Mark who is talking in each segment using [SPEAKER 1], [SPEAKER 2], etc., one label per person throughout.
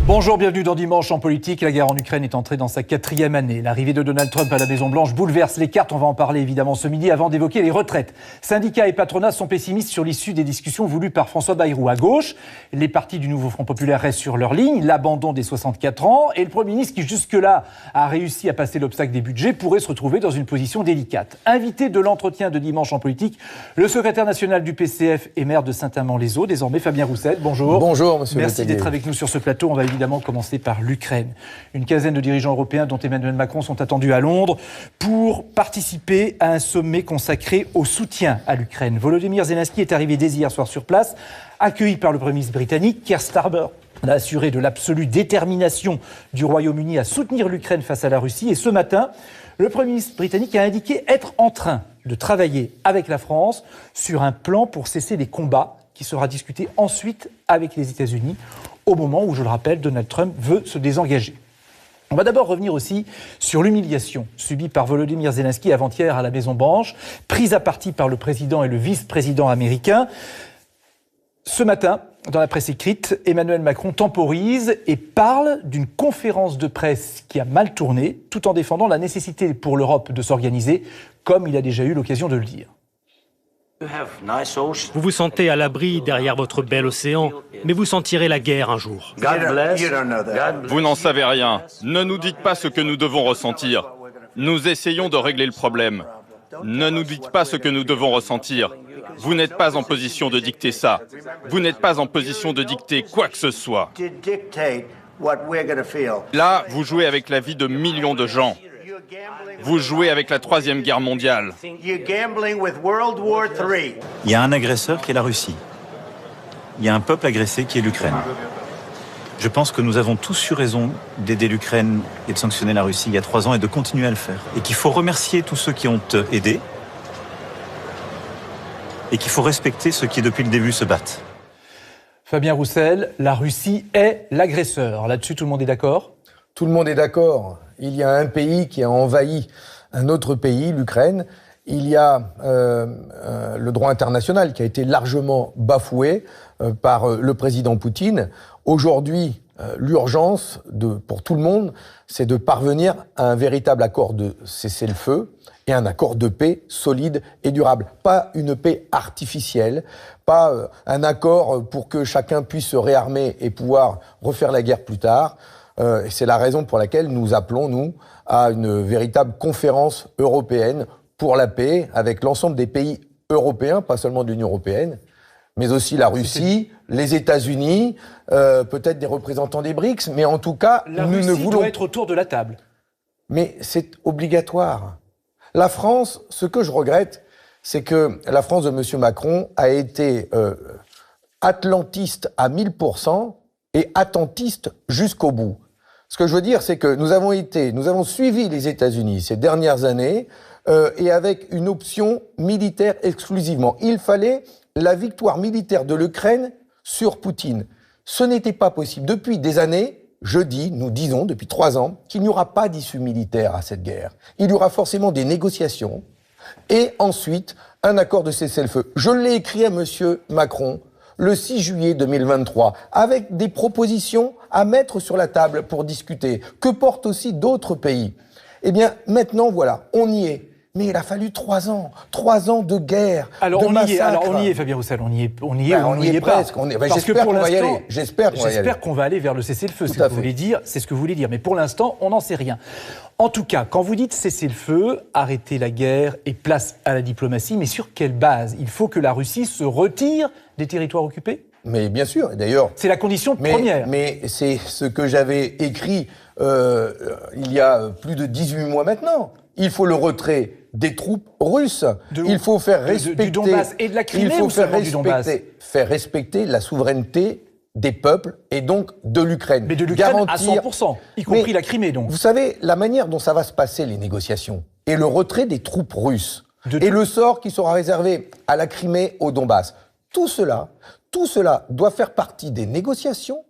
[SPEAKER 1] Bonjour, bienvenue dans Dimanche en politique. La guerre en Ukraine est entrée dans sa 4e année. L'arrivée de Donald Trump à la Maison-Blanche bouleverse les cartes. On va en parler évidemment ce midi avant d'évoquer les retraites. Syndicats et patronats sont pessimistes sur l'issue des discussions voulues par François Bayrou. À gauche, les partis du nouveau Front populaire restent sur leur ligne, l'abandon des 64 ans. Et le Premier ministre, qui jusque-là a réussi à passer l'obstacle des budgets, pourrait se retrouver dans une position délicate. Invité de l'entretien de Dimanche en politique, le secrétaire national du PCF et maire de Saint-Amand-les-Eaux, désormais Fabien Roussel. Bonjour.
[SPEAKER 2] Bonjour, monsieur
[SPEAKER 1] Merci
[SPEAKER 2] Letellier.
[SPEAKER 1] d'être avec nous sur ce plateau. On va évidemment commencer par l'Ukraine. Une quinzaine de dirigeants européens, dont Emmanuel Macron, sont attendus à Londres pour participer à un sommet consacré au soutien à l'Ukraine. Volodymyr Zelensky est arrivé dès hier soir sur place, accueilli par le Premier ministre britannique. Keir Starmer a assuré de l'absolue détermination du Royaume-Uni à soutenir l'Ukraine face à la Russie. Et ce matin, le Premier ministre britannique a indiqué être en train de travailler avec la France sur un plan pour cesser les combats qui sera discuté ensuite avec les États-Unis, au moment où, je le rappelle, Donald Trump veut se désengager. On va d'abord revenir aussi sur l'humiliation subie par Volodymyr Zelensky avant-hier à la Maison-Blanche, prise à partie par le président et le vice-président américain. Ce matin, dans la presse écrite, Emmanuel Macron temporise et parle d'une conférence de presse qui a mal tourné, tout en défendant la nécessité pour l'Europe de s'organiser, comme il a déjà eu l'occasion de le dire.
[SPEAKER 3] Vous vous sentez à l'abri derrière votre bel océan, mais vous sentirez la guerre un jour.
[SPEAKER 4] Vous n'en savez rien. Ne nous dites pas ce que nous devons ressentir. Nous essayons de régler le problème. Ne nous dites pas ce que nous devons ressentir. Vous n'êtes pas en position de dicter ça. Vous n'êtes pas en position de dicter quoi que ce soit. Là, vous jouez avec la vie de millions de gens. Vous jouez avec la Troisième Guerre mondiale.
[SPEAKER 5] Il y a un agresseur qui est la Russie. Il y a un peuple agressé qui est l'Ukraine. Je pense que nous avons tous eu raison d'aider l'Ukraine et de sanctionner la Russie il y a 3 ans et de continuer à le faire. Et qu'il faut remercier tous ceux qui ont aidé et qu'il faut respecter ceux qui, depuis le début, se battent.
[SPEAKER 1] Fabien Roussel, la Russie est l'agresseur. Là-dessus, tout le monde est d'accord ?
[SPEAKER 2] Tout le monde est d'accord. Il y a un pays qui a envahi un autre pays, l'Ukraine. Il y a le droit international qui a été largement bafoué par le président Poutine. Aujourd'hui, l'urgence pour tout le monde, c'est de parvenir à un véritable accord de cessez-le-feu et un accord de paix solide et durable. Pas une paix artificielle, pas un accord pour que chacun puisse se réarmer et pouvoir refaire la guerre plus tard. Et c'est la raison pour laquelle nous appelons, nous, à une véritable conférence européenne pour la paix, avec l'ensemble des pays européens, pas seulement de l'Union européenne, mais aussi la Russie, les États-Unis, peut-être des représentants des BRICS, mais en tout cas,
[SPEAKER 1] la
[SPEAKER 2] nous
[SPEAKER 1] Russie
[SPEAKER 2] ne voulons...
[SPEAKER 1] doit être autour de la table.
[SPEAKER 2] Mais c'est obligatoire. La France, ce que je regrette, c'est que la France de M. Macron a été atlantiste à 1000% et attentiste jusqu'au bout. Ce que je veux dire, c'est que nous avons suivi les États-Unis ces dernières années et avec une option militaire exclusivement. Il fallait la victoire militaire de l'Ukraine sur Poutine. Ce n'était pas possible. Depuis des années, nous disons depuis 3 ans, qu'il n'y aura pas d'issue militaire à cette guerre. Il y aura forcément des négociations et ensuite un accord de cessez-le-feu. Je l'ai écrit à M. Macron le 6 juillet 2023, avec des propositions à mettre sur la table pour discuter, que portent aussi d'autres pays. Eh bien, maintenant, voilà, on y est. Mais il a fallu 3 ans. 3 ans de guerre, de massacre.
[SPEAKER 1] On y est, Fabien Roussel, on y est
[SPEAKER 2] presque.
[SPEAKER 1] Pas.
[SPEAKER 2] J'espère qu'on va y aller.
[SPEAKER 1] J'espère qu'on va aller vers le cessez-le-feu, c'est ce que vous voulez dire. Mais pour l'instant, on n'en sait rien. En tout cas, quand vous dites cessez-le-feu, arrêtez la guerre et place à la diplomatie, mais sur quelle base ? Il faut que la Russie se retire des territoires occupés ?
[SPEAKER 2] Mais bien sûr, et d'ailleurs...
[SPEAKER 1] C'est la condition première.
[SPEAKER 2] Mais c'est ce que j'avais écrit il y a plus de 18 mois maintenant. Il faut le retrait des troupes russes. Il faut faire respecter...
[SPEAKER 1] Du Donbass et de la Crimée ou seulement du Donbass ?
[SPEAKER 2] Faire respecter la souveraineté des peuples et donc de l'Ukraine.
[SPEAKER 1] Mais de l'Ukraine à 100%, y compris la Crimée donc.
[SPEAKER 2] Vous savez, la manière dont ça va se passer, les négociations, et le retrait des troupes russes, et le sort qui sera réservé à la Crimée, au Donbass, tout cela doit faire partie des négociations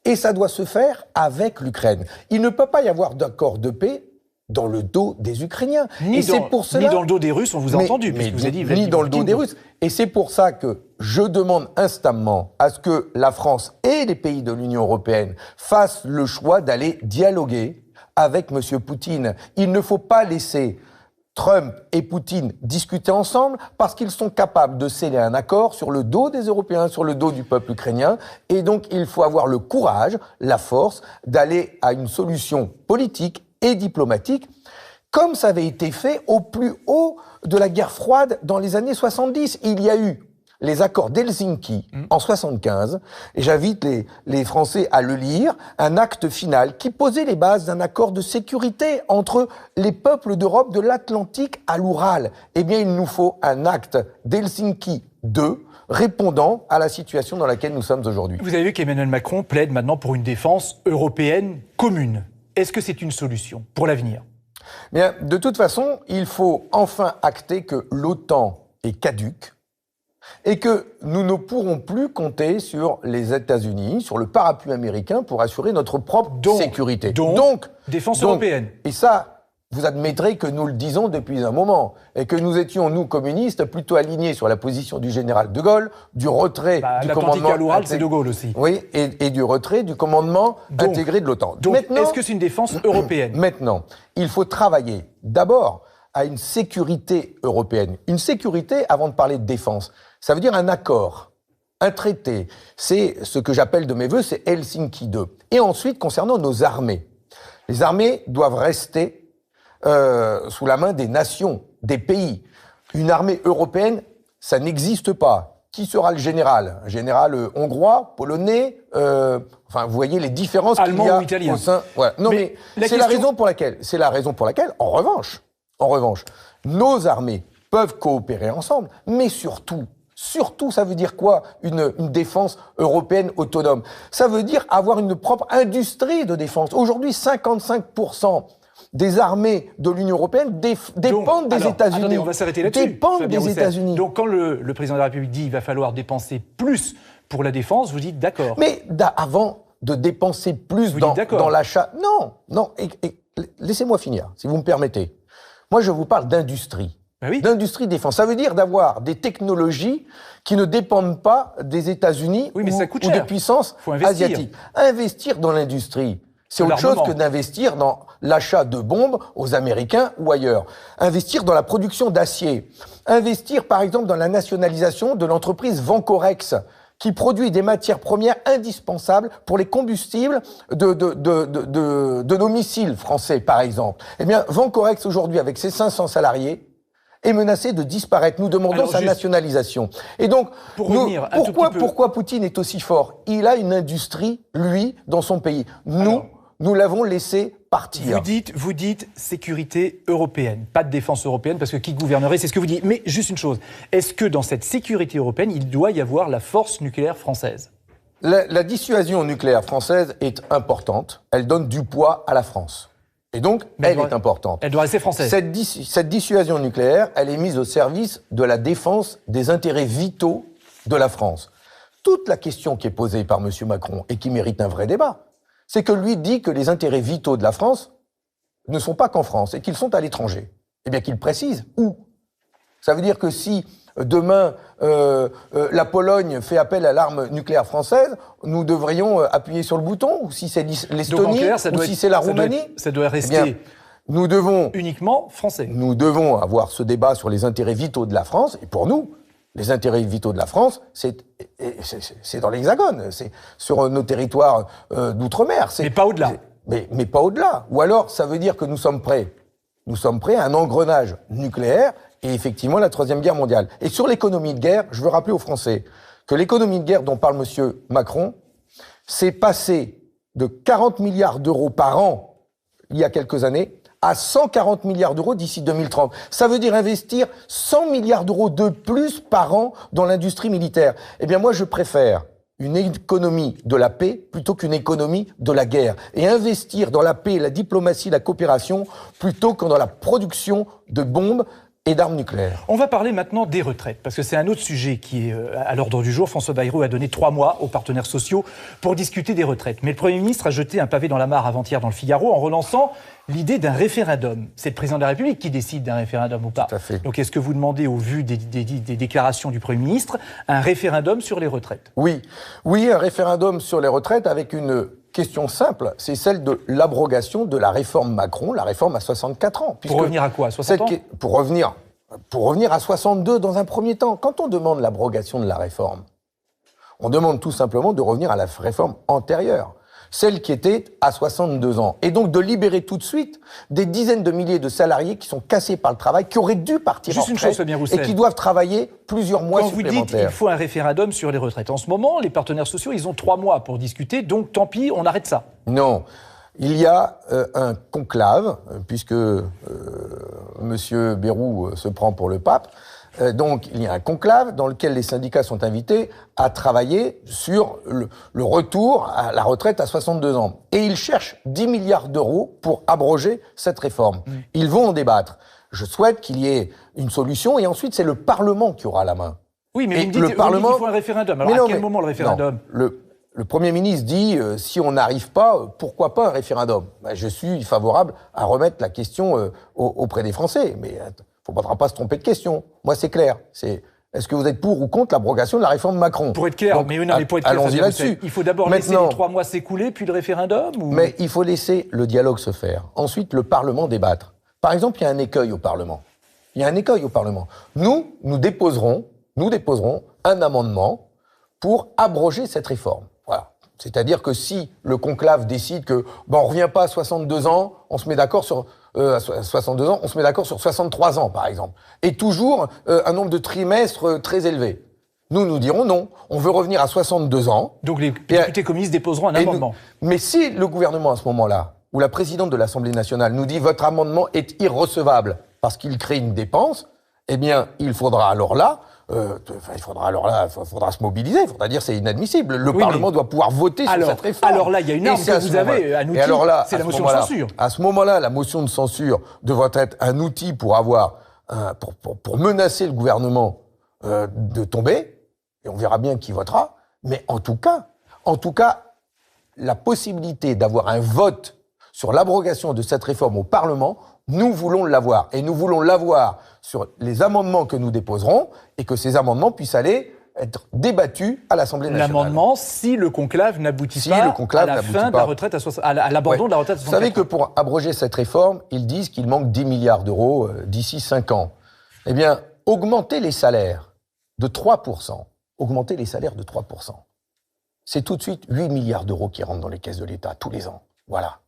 [SPEAKER 2] et ça doit se faire avec l'Ukraine. Il ne peut pas y avoir d'accord de paix dans le dos des Ukrainiens.
[SPEAKER 1] Ni dans le dos des Russes, on vous a entendu, puisque vous avez dit
[SPEAKER 2] ni dans le dos des Russes. Et c'est pour ça que je demande instamment à ce que la France et les pays de l'Union européenne fassent le choix d'aller dialoguer avec M. Poutine. Il ne faut pas laisser Trump et Poutine discuter ensemble parce qu'ils sont capables de sceller un accord sur le dos des Européens, sur le dos du peuple ukrainien. Et donc, il faut avoir le courage, la force d'aller à une solution politique et diplomatique, comme ça avait été fait au plus haut de la guerre froide dans les années 70. Il y a eu les accords d'Helsinki en 75, et j'invite les Français à le lire, un acte final qui posait les bases d'un accord de sécurité entre les peuples d'Europe de l'Atlantique à l'Oural. Eh bien, il nous faut un acte d'Helsinki 2 répondant à la situation dans laquelle nous sommes aujourd'hui.
[SPEAKER 1] Vous avez vu qu'Emmanuel Macron plaide maintenant pour une défense européenne commune. Est-ce que c'est une solution pour l'avenir ?
[SPEAKER 2] Bien, de toute façon, il faut enfin acter que l'OTAN est caduque et que nous ne pourrons plus compter sur les États-Unis, sur le parapluie américain pour assurer notre propre sécurité.
[SPEAKER 1] Donc, défense européenne.
[SPEAKER 2] Et ça, vous admettrez que nous le disons depuis un moment et que nous étions, nous, communistes, plutôt alignés sur la position du général de Gaulle, du retrait du commandement...
[SPEAKER 1] à l'Oural, c'est de Gaulle aussi.
[SPEAKER 2] Oui, et du retrait du commandement intégré de l'OTAN.
[SPEAKER 1] Donc, est-ce que c'est une défense européenne ?
[SPEAKER 2] Maintenant, il faut travailler d'abord à une sécurité européenne. Une sécurité, avant de parler de défense, ça veut dire un accord, un traité. C'est ce que j'appelle de mes voeux, c'est Helsinki 2. Et ensuite, concernant nos armées. Les armées doivent rester sous la main des nations, des pays. Une armée européenne, ça n'existe pas. Qui sera le général ? Un général hongrois, polonais, enfin, vous voyez les différences qu'il y a
[SPEAKER 1] ou italien.
[SPEAKER 2] Au sein. Ouais. Non, mais c'est la raison pour laquelle, en revanche, nos armées peuvent coopérer ensemble, mais surtout, ça veut dire quoi, une défense européenne autonome ? Ça veut dire avoir une propre industrie de défense. Aujourd'hui, 55% des armées de l'Union européenne dépendent des États-Unis.
[SPEAKER 1] Attendez, on va s'arrêter là-dessus.
[SPEAKER 2] Dépendent des États-Unis.
[SPEAKER 1] Donc quand le président de la République dit qu'il va falloir dépenser plus pour la défense, vous dites d'accord.
[SPEAKER 2] Mais avant de dépenser plus dans l'achat... Non, laissez-moi finir, si vous me permettez. Moi, je vous parle d'industrie.
[SPEAKER 1] Oui.
[SPEAKER 2] D'industrie défense. Ça veut dire d'avoir des technologies qui ne dépendent pas des États-Unis ou des puissances asiatiques. Investir dans l'industrie, c'est autre chose que d'investir dans l'achat de bombes aux Américains ou ailleurs. Investir dans la production d'acier. Investir, par exemple, dans la nationalisation de l'entreprise Vancorex, qui produit des matières premières indispensables pour les combustibles de nos missiles français, par exemple. Eh bien, Vancorex, aujourd'hui, avec ses 500 salariés, est menacé de disparaître. Nous demandons sa nationalisation. Et donc, pourquoi Poutine est aussi fort ? Il a une industrie, lui, dans son pays. Nous l'avons laissé partir.
[SPEAKER 1] Vous dites sécurité européenne, pas de défense européenne, parce que qui gouvernerait, c'est ce que vous dites. Mais juste une chose, est-ce que dans cette sécurité européenne, il doit y avoir la force nucléaire française ?
[SPEAKER 2] La dissuasion nucléaire française est importante. Elle donne du poids à la France. Et donc, elle est importante.
[SPEAKER 1] Elle doit rester française.
[SPEAKER 2] Cette dissuasion nucléaire, elle est mise au service de la défense des intérêts vitaux de la France. Toute la question qui est posée par M. Macron et qui mérite un vrai débat, c'est que lui dit que les intérêts vitaux de la France ne sont pas qu'en France et qu'ils sont à l'étranger. Eh bien, qu'il précise où. Ça veut dire que si demain la Pologne fait appel à l'arme nucléaire française, nous devrions appuyer sur le bouton, ou si c'est l'Estonie, ou si c'est la Roumanie.
[SPEAKER 1] Ça doit rester
[SPEAKER 2] nous devons
[SPEAKER 1] uniquement français.
[SPEAKER 2] Nous devons avoir ce débat sur les intérêts vitaux de la France, et pour nous, les intérêts vitaux de la France, c'est dans l'Hexagone, c'est sur nos territoires d'outre-mer.
[SPEAKER 1] Mais pas au-delà.
[SPEAKER 2] Mais pas au-delà. Ou alors, ça veut dire que nous sommes prêts. Nous sommes prêts à un engrenage nucléaire et effectivement la Troisième Guerre mondiale. Et sur l'économie de guerre, je veux rappeler aux Français que l'économie de guerre dont parle M. Macron, c'est passé de 40 milliards d'euros par an il y a quelques années à 140 milliards d'euros d'ici 2030. Ça veut dire investir 100 milliards d'euros de plus par an dans l'industrie militaire. Eh bien, moi, je préfère une économie de la paix plutôt qu'une économie de la guerre. Et investir dans la paix, la diplomatie, la coopération, plutôt que dans la production de bombes et d'armes nucléaires.
[SPEAKER 1] On va parler maintenant des retraites, parce que c'est un autre sujet qui est à l'ordre du jour. François Bayrou a donné 3 mois aux partenaires sociaux pour discuter des retraites. Mais le Premier ministre a jeté un pavé dans la mare avant-hier dans le Figaro en relançant l'idée d'un référendum. C'est le président de la République qui décide d'un référendum ou pas.
[SPEAKER 2] Tout à fait.
[SPEAKER 1] Donc est-ce que vous demandez, au vu des déclarations du Premier ministre, un référendum sur les retraites?
[SPEAKER 2] Oui, un référendum sur les retraites avec une question simple, c'est celle de l'abrogation de la réforme Macron, la réforme à 64 ans.
[SPEAKER 1] Pour revenir à quoi, à 60 ans?
[SPEAKER 2] Pour revenir à 62 dans un premier temps. Quand on demande l'abrogation de la réforme, on demande tout simplement de revenir à la réforme antérieure, celle qui était à 62 ans. Et donc de libérer tout de suite des dizaines de milliers de salariés qui sont cassés par le travail, qui auraient dû partir en retraite et qui doivent travailler plusieurs mois supplémentaires.
[SPEAKER 1] Quand vous dites qu'il faut un référendum sur les retraites, en ce moment, les partenaires sociaux, ils ont 3 mois pour discuter, donc tant pis, on arrête ça.
[SPEAKER 2] Non. Il y a un conclave, puisque M. Bayrou se prend pour le pape. Donc, il y a un conclave dans lequel les syndicats sont invités à travailler sur le retour à la retraite à 62 ans. Et ils cherchent 10 milliards d'euros pour abroger cette réforme. Ils vont en débattre. Je souhaite qu'il y ait une solution et ensuite, c'est le Parlement qui aura la main.
[SPEAKER 1] Oui, mais vous me dites qu'il faut un référendum. Alors, à quel moment le référendum?
[SPEAKER 2] Le Premier ministre dit si on n'arrive pas, pourquoi pas un référendum? Je suis favorable à remettre la question auprès des Français. Mais il ne faudra pas se tromper de question. Moi, c'est clair. Est-ce que vous êtes pour ou contre l'abrogation de la réforme Macron?
[SPEAKER 1] Pour être clair,
[SPEAKER 2] donc,
[SPEAKER 1] mais pour être clair,
[SPEAKER 2] allons-y là-dessus.
[SPEAKER 1] Il faut d'abord laisser les 3 mois s'écouler, puis le référendum
[SPEAKER 2] Mais il faut laisser le dialogue se faire. Ensuite, le Parlement débattre. Par exemple, il y a un écueil au Parlement. Nous déposerons un amendement pour abroger cette réforme. Voilà. C'est-à-dire que si le conclave décide que on revient pas à 62 ans, on se met d'accord sur 62 ans, on se met d'accord sur 63 ans, par exemple. Et toujours un nombre de trimestres très élevé. Nous dirons non. On veut revenir à 62 ans.
[SPEAKER 1] Donc les députés communistes déposeront un amendement.
[SPEAKER 2] Mais si le gouvernement, à ce moment-là, ou la présidente de l'Assemblée nationale nous dit votre amendement est irrecevable parce qu'il crée une dépense, eh bien, il faudra alors là se mobiliser. Il faudra dire c'est inadmissible. Le Parlement doit pouvoir voter sur cette réforme.
[SPEAKER 1] Alors là, il y a une arme que vous avez, un outil, c'est la motion de censure.
[SPEAKER 2] À ce moment-là, la motion de censure devrait être un outil pour pour menacer le gouvernement de tomber. Et on verra bien qui votera. Mais en tout cas, la possibilité d'avoir un vote sur l'abrogation de cette réforme au Parlement, nous voulons l'avoir. Et nous voulons l'avoir sur les amendements que nous déposerons et que ces amendements puissent aller être débattus à l'Assemblée nationale.
[SPEAKER 1] L'amendement, si le conclave n'aboutit pas à la fin de la retraite à l'abandon de la retraite à 64 ans.
[SPEAKER 2] Vous savez que pour abroger cette réforme, ils disent qu'il manque 10 milliards d'euros d'ici 5 ans. Eh bien, augmenter les salaires de 3%, c'est tout de suite 8 milliards d'euros qui rentrent dans les caisses de l'État tous les ans. Voilà.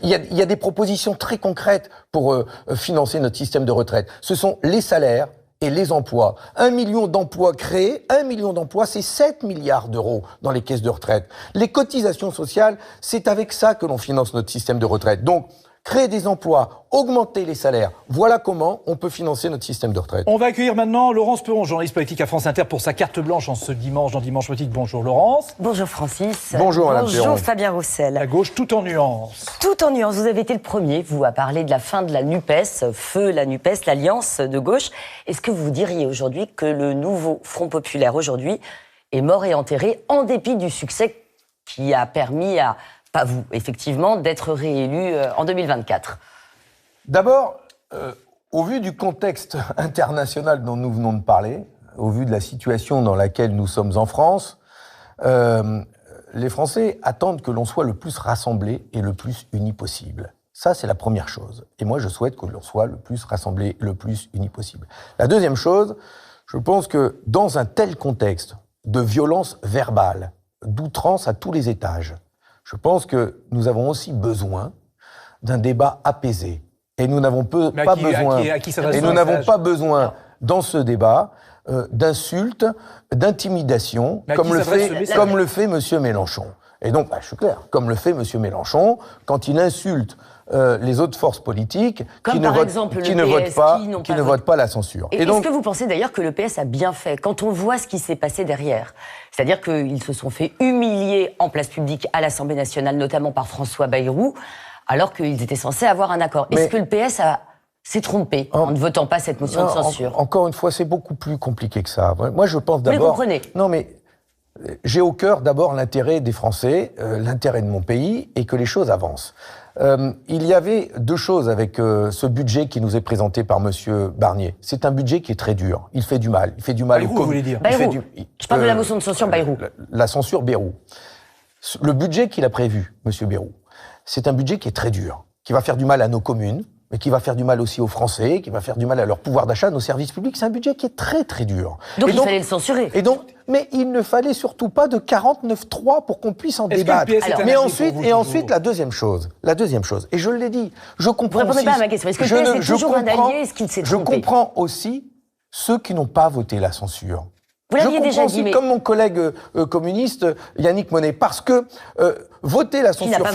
[SPEAKER 2] Il y a des propositions très concrètes pour financer notre système de retraite. Ce sont les salaires et les emplois. 1 million d'emplois créés, 1 million d'emplois, c'est 7 milliards d'euros dans les caisses de retraite. Les cotisations sociales, c'est avec ça que l'on finance notre système de retraite. Donc, créer des emplois, augmenter les salaires, voilà comment on peut financer notre système de retraite.
[SPEAKER 1] On va accueillir maintenant Laurence Perron, journaliste politique à France Inter, pour sa carte blanche en ce dimanche, dans Dimanche Politique. Bonjour Laurence.
[SPEAKER 6] Bonjour Francis.
[SPEAKER 2] Bonjour Madame Perron.
[SPEAKER 6] Bonjour Fabien Roussel.
[SPEAKER 1] À gauche, tout en nuances.
[SPEAKER 6] Tout en nuances. Vous avez été le premier, vous, à parler de la fin de la NUPES, feu la NUPES, l'alliance de gauche. Est-ce que vous diriez aujourd'hui que le nouveau Front Populaire, aujourd'hui, est mort et enterré, en dépit du succès qui a permis à, pas vous, effectivement, d'être réélu en 2024 ?
[SPEAKER 2] D'abord, au vu du contexte international dont nous venons de parler, au vu de la situation dans laquelle nous sommes en France, les Français attendent que l'on soit le plus rassemblés et le plus unis possible. Ça, c'est la première chose. Et moi, je souhaite que l'on soit le plus rassemblés et le plus unis possible. La deuxième chose, je pense que dans un tel contexte de violence verbale, d'outrance à tous les étages, je pense que nous avons aussi besoin d'un débat apaisé. Et nous n'avons pas besoin dans ce débat d'insultes, d'intimidations, comme le fait M. Mélenchon. Et donc, je suis clair, comme le fait M. Mélenchon, quand il insulte les autres forces politiques qui ne votent pas la censure.
[SPEAKER 6] Et donc, est-ce que vous pensez d'ailleurs que le PS a bien fait, quand on voit ce qui s'est passé derrière? C'est-à-dire qu'ils se sont fait humilier en place publique à l'Assemblée nationale, notamment par François Bayrou, alors qu'ils étaient censés avoir un accord. Est-ce que le PS a s'est trompé en ne votant pas cette motion de censure?
[SPEAKER 2] Encore une fois, c'est beaucoup plus compliqué que ça. Moi, je pense d'abord...
[SPEAKER 6] Vous comprenez?
[SPEAKER 2] Non, mais j'ai au cœur d'abord l'intérêt des Français, l'intérêt de mon pays, et que les choses avancent. Il y avait deux choses avec ce budget qui nous est présenté par Monsieur Barnier. C'est un budget qui est très dur. Il fait du mal. Il fait du mal
[SPEAKER 1] Bayrou, vous voulez dire?
[SPEAKER 6] Bayrou. Je parle de la motion de censure Bayrou.
[SPEAKER 2] La censure Bayrou. Le budget qu'il a prévu, Monsieur Bayrou, c'est un budget qui est très dur, qui va faire du mal à nos communes, mais qui va faire du mal aussi aux Français, qui va faire du mal à leur pouvoir d'achat, à nos services publics. C'est un budget qui est très, très dur.
[SPEAKER 6] Donc il fallait le censurer.
[SPEAKER 2] Mais il ne fallait surtout pas de 49.3 pour qu'on puisse en débattre. Mais ensuite, la deuxième chose, et je l'ai dit, je comprends aussi...
[SPEAKER 6] Vous ne répondez pas à ma question. Est-ce que le PS est toujours un allié? Est-ce qu'il s'est trompé?
[SPEAKER 2] Je comprends aussi ceux qui n'ont pas voté la censure.
[SPEAKER 6] Vous l'aviez déjà dit, mais...
[SPEAKER 2] Comme mon collègue communiste, Yannick Monet, parce que voter la censure,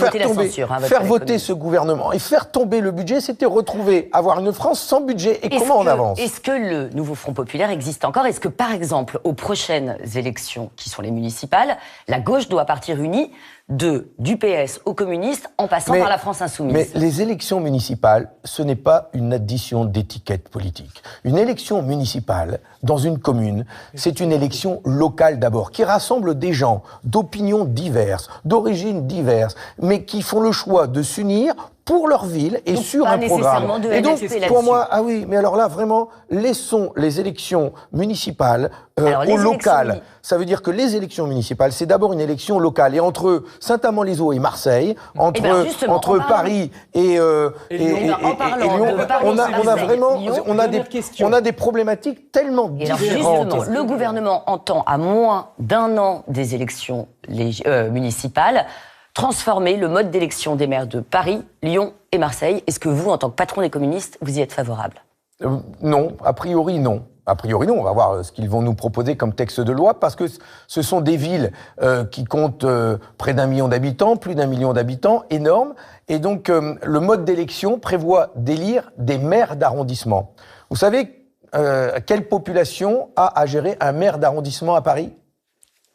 [SPEAKER 2] faire voter ce gouvernement et faire tomber le budget, c'était retrouver, avoir une France sans budget. Et comment on avance?
[SPEAKER 6] Est-ce que le nouveau Front populaire existe encore? Est-ce que, par exemple, aux prochaines élections, qui sont les municipales, la gauche doit partir unie du PS aux communistes en passant par la France insoumise?
[SPEAKER 2] Mais les élections municipales, ce n'est pas une addition d'étiquettes politiques. Une élection municipale, dans une commune, c'est une élection locale d'abord, qui rassemble des gens d'opinions diverses, d'origines diverses, mais qui font le choix de s'unir pour leur ville et donc sur un programme. Et donc, pour moi, ah oui, mais alors là, vraiment, laissons les élections municipales au local. Ça veut dire que les élections municipales, c'est d'abord une élection locale. Et entre Saint-Amand-les-Eaux et Marseille, entre Paris et Lyon, on a des problématiques tellement différentes.
[SPEAKER 6] Justement, le gouvernement entend, à moins d'un an des élections municipales, transformer le mode d'élection des maires de Paris, Lyon et Marseille. Est-ce que vous, en tant que patron des communistes, vous y êtes favorable?
[SPEAKER 2] Non, a priori non. A priori non, on va voir ce qu'ils vont nous proposer comme texte de loi, parce que ce sont des villes qui comptent près d'1 million d'habitants, plus d'1 million d'habitants, énormes, et donc le mode d'élection prévoit d'élire des maires d'arrondissement. Vous savez quelle population a à gérer un maire d'arrondissement à Paris?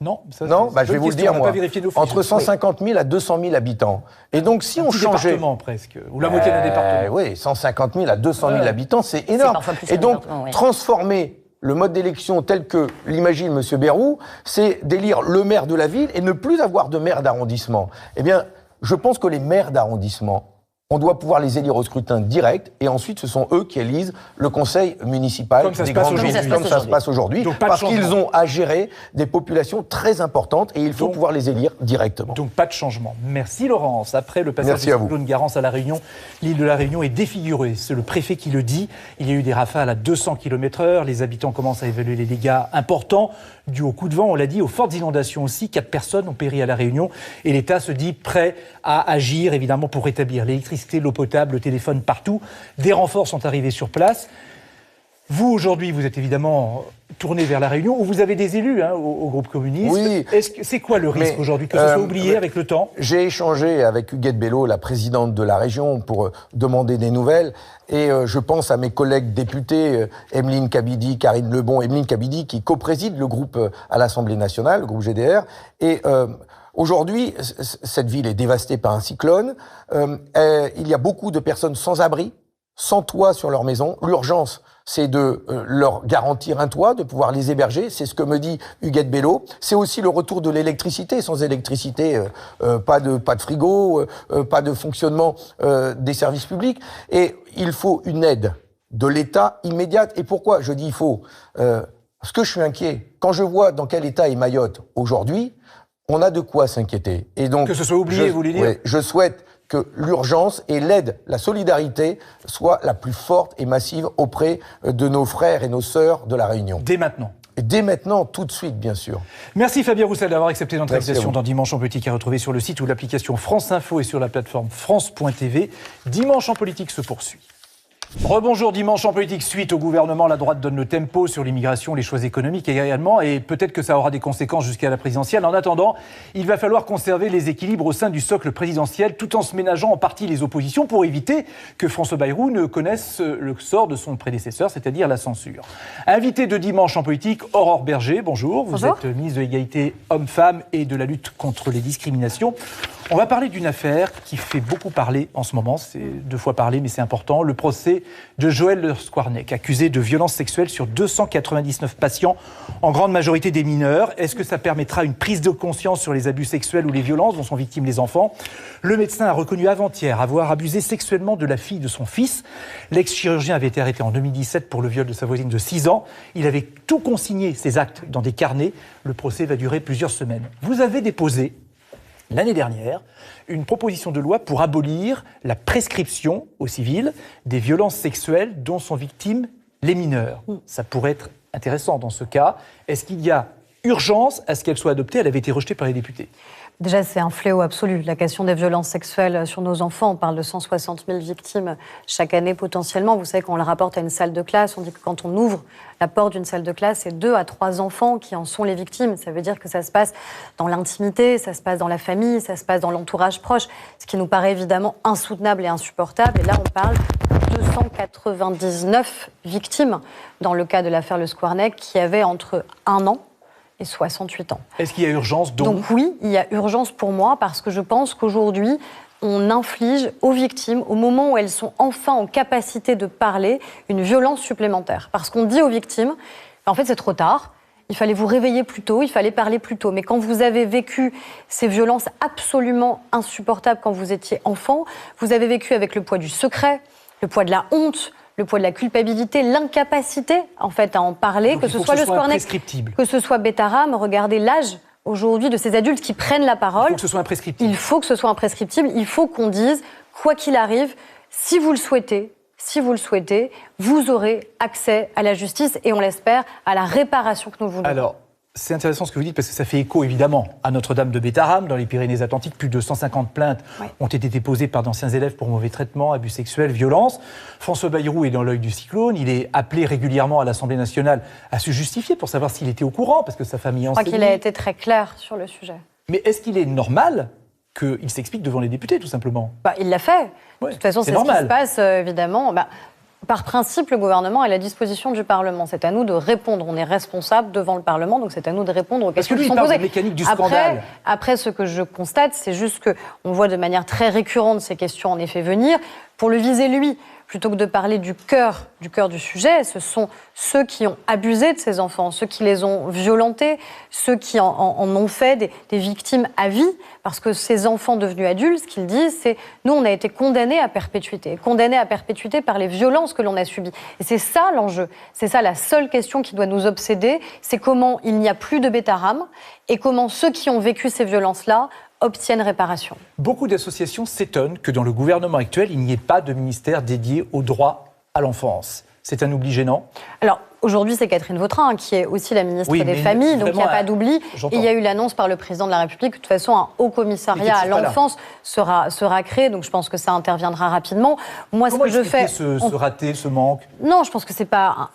[SPEAKER 1] Non,
[SPEAKER 2] je vais vous le dire, moi, entre 150 000 à 200 000 habitants. Et donc, si on changeait...
[SPEAKER 1] département, presque, ou la moitié d'un département.
[SPEAKER 2] Oui, 150 000 à 200 000 habitants, c'est énorme. Et donc, transformer le mode d'élection tel que l'imagine M. Bayrou, c'est d'élire le maire de la ville et ne plus avoir de maire d'arrondissement. Eh bien, je pense que les maires d'arrondissement, on doit pouvoir les élire au scrutin direct, et ensuite ce sont eux qui élisent le conseil municipal des grandes villes, comme ça se passe aujourd'hui, parce qu'ils ont à gérer des populations très importantes, et il faut pouvoir les élire directement.
[SPEAKER 1] Donc pas de changement. Merci Laurence. Après le passage du cyclone Garance à La Réunion, l'île de La Réunion est défigurée. C'est le préfet qui le dit. Il y a eu des rafales à 200 km/h. Les habitants commencent à évaluer les dégâts importants dus aux coups de vent, on l'a dit, aux fortes inondations aussi. 4 personnes ont péri à La Réunion, et l'État se dit prêt à agir, évidemment, pour rétablir l'électricité, l'eau potable, le téléphone partout. Des renforts sont arrivés sur place. Vous, aujourd'hui, vous êtes évidemment tourné vers La Réunion, où vous avez des élus au groupe communiste.
[SPEAKER 2] Oui.
[SPEAKER 1] C'est quoi le risque aujourd'hui, que ce soit oublié avec le temps?
[SPEAKER 2] J'ai échangé avec Huguette Bello, la présidente de la région, pour demander des nouvelles. Et je pense à mes collègues députés, Emeline Kabidi, Karine Lebon, Emeline Kabidi, qui co-préside le groupe à l'Assemblée nationale, le groupe GDR. Et aujourd'hui, cette ville est dévastée par un cyclone. Il y a beaucoup de personnes sans abri, sans toit sur leur maison. L'urgence, c'est de leur garantir un toit, de pouvoir les héberger. C'est ce que me dit Huguette Bello. C'est aussi le retour de l'électricité. Sans électricité, pas de frigo, pas de fonctionnement des services publics. Et il faut une aide de l'État immédiate. Et pourquoi je dis il faut? Parce que je suis inquiet. Quand je vois dans quel état est Mayotte aujourd'hui, on a de quoi s'inquiéter. Et donc,
[SPEAKER 1] que ce soit oublié, vous voulez dire?
[SPEAKER 2] Oui, je souhaite que l'urgence et l'aide, la solidarité, soient la plus forte et massive auprès de nos frères et nos sœurs de La Réunion.
[SPEAKER 1] Dès maintenant?
[SPEAKER 2] Dès maintenant, tout de suite, bien sûr.
[SPEAKER 1] Merci Fabien Roussel d'avoir accepté notre invitation dans Dimanche en Politique, à retrouver sur le site ou l'application France Info et sur la plateforme France.tv. Dimanche en Politique se poursuit. Rebonjour, Dimanche en Politique. Suite au gouvernement, la droite donne le tempo sur l'immigration, les choix économiques également, et peut-être que ça aura des conséquences jusqu'à la présidentielle. En attendant, il va falloir conserver les équilibres au sein du socle présidentiel, tout en se ménageant en partie les oppositions pour éviter que François Bayrou ne connaisse le sort de son prédécesseur, c'est-à-dire la censure. Invité de Dimanche en Politique, Aurore Berger, bonjour. Vous êtes ministre de l'égalité homme-femme et de la lutte contre les discriminations. On va parler d'une affaire qui fait beaucoup parler en ce moment, c'est 2 fois parlé, mais c'est important, le procès de Joël Le Squarnec, accusé de violences sexuelles sur 299 patients, en grande majorité des mineurs. Est-ce que ça permettra une prise de conscience sur les abus sexuels ou les violences dont sont victimes les enfants ? Le médecin a reconnu avant-hier avoir abusé sexuellement de la fille de son fils. L'ex-chirurgien avait été arrêté en 2017 pour le viol de sa voisine de 6 ans. Il avait tout consigné, ses actes, dans des carnets. Le procès va durer plusieurs semaines. Vous avez déposé l'année dernière, une proposition de loi pour abolir la prescription au civil des violences sexuelles dont sont victimes les mineurs. Ça pourrait être intéressant dans ce cas. Est-ce qu'il y a urgence à ce qu'elle soit adoptée ? Elle avait été rejetée par les députés.
[SPEAKER 7] Déjà, c'est un fléau absolu. La question des violences sexuelles sur nos enfants, on parle de 160 000 victimes chaque année potentiellement. Vous savez, quand on le rapporte à une salle de classe, on dit que quand on ouvre la porte d'une salle de classe, c'est 2 à 3 enfants qui en sont les victimes. Ça veut dire que ça se passe dans l'intimité, ça se passe dans la famille, ça se passe dans l'entourage proche, ce qui nous paraît évidemment insoutenable et insupportable. Et là, on parle de 299 victimes dans le cas de l'affaire Le Squarnec qui avaient entre 1 an et 68 ans.
[SPEAKER 1] Est-ce qu'il y a urgence
[SPEAKER 7] donc oui, il y a urgence pour moi parce que je pense qu'aujourd'hui, on inflige aux victimes, au moment où elles sont enfin en capacité de parler, une violence supplémentaire. Parce qu'on dit aux victimes, en fait c'est trop tard, il fallait vous réveiller plus tôt, il fallait parler plus tôt. Mais quand vous avez vécu ces violences absolument insupportables quand vous étiez enfant, vous avez vécu avec le poids du secret, le poids de la honte, le poids de la culpabilité, l'incapacité en fait à en parler,
[SPEAKER 1] donc
[SPEAKER 7] que ce soit Le Squarnec, que ce soit Betaram. Regardez l'âge aujourd'hui de ces adultes qui prennent la parole.
[SPEAKER 1] Il faut que ce soit imprescriptible.
[SPEAKER 7] Il faut que ce soit imprescriptible. Il faut qu'on dise, quoi qu'il arrive, si vous le souhaitez, vous aurez accès à la justice et on l'espère à la réparation que nous voulons.
[SPEAKER 1] Alors, c'est intéressant ce que vous dites parce que ça fait écho évidemment à Notre-Dame de Betaram dans les Pyrénées-Atlantiques. Plus de 150 plaintes ont été déposées par d'anciens élèves pour mauvais traitements, abus sexuels, violences. François Bayrou est dans l'œil du cyclone. Il est appelé régulièrement à l'Assemblée nationale à se justifier pour savoir s'il était au courant parce que sa famille enseignait.
[SPEAKER 7] Je crois qu'il a été très clair sur le sujet.
[SPEAKER 1] Mais est-ce qu'il est normal qu'il s'explique devant les députés tout simplement ?
[SPEAKER 7] Il l'a fait. De toute façon, c'est ce qui se passe évidemment. Par principe, le gouvernement est à la disposition du Parlement. C'est à nous de répondre. On est responsable devant le Parlement, donc c'est à nous de répondre aux questions qui sont posées.
[SPEAKER 1] Parce que lui, il parle de la mécanique du scandale.
[SPEAKER 7] Après, ce que je constate, c'est juste qu'on voit de manière très récurrente ces questions en effet venir. Pour le viser, lui, plutôt que de parler du cœur du sujet, ce sont ceux qui ont abusé de ces enfants, ceux qui les ont violentés, ceux qui en ont fait des victimes à vie. Parce que ces enfants devenus adultes, ce qu'ils disent, c'est « nous, on a été condamnés à perpétuité par les violences que l'on a subies ». Et c'est ça l'enjeu, c'est ça la seule question qui doit nous obséder, c'est comment il n'y a plus de Betaram et comment ceux qui ont vécu ces violences-là obtiennent réparation.
[SPEAKER 1] Beaucoup d'associations s'étonnent que dans le gouvernement actuel, il n'y ait pas de ministère dédié au droit à l'enfance. C'est un oubli gênant ?
[SPEAKER 7] Alors, aujourd'hui, c'est Catherine Vautrin, qui est aussi la ministre des Familles, donc il n'y a pas d'oubli. Et il y a eu l'annonce par le président de la République que de toute façon, un haut commissariat à l'enfance sera créé, donc je pense que ça interviendra rapidement. Moi,
[SPEAKER 1] comment
[SPEAKER 7] ce que je fais...
[SPEAKER 1] ce raté, ce manque ?
[SPEAKER 7] Non, je pense que c'est pas...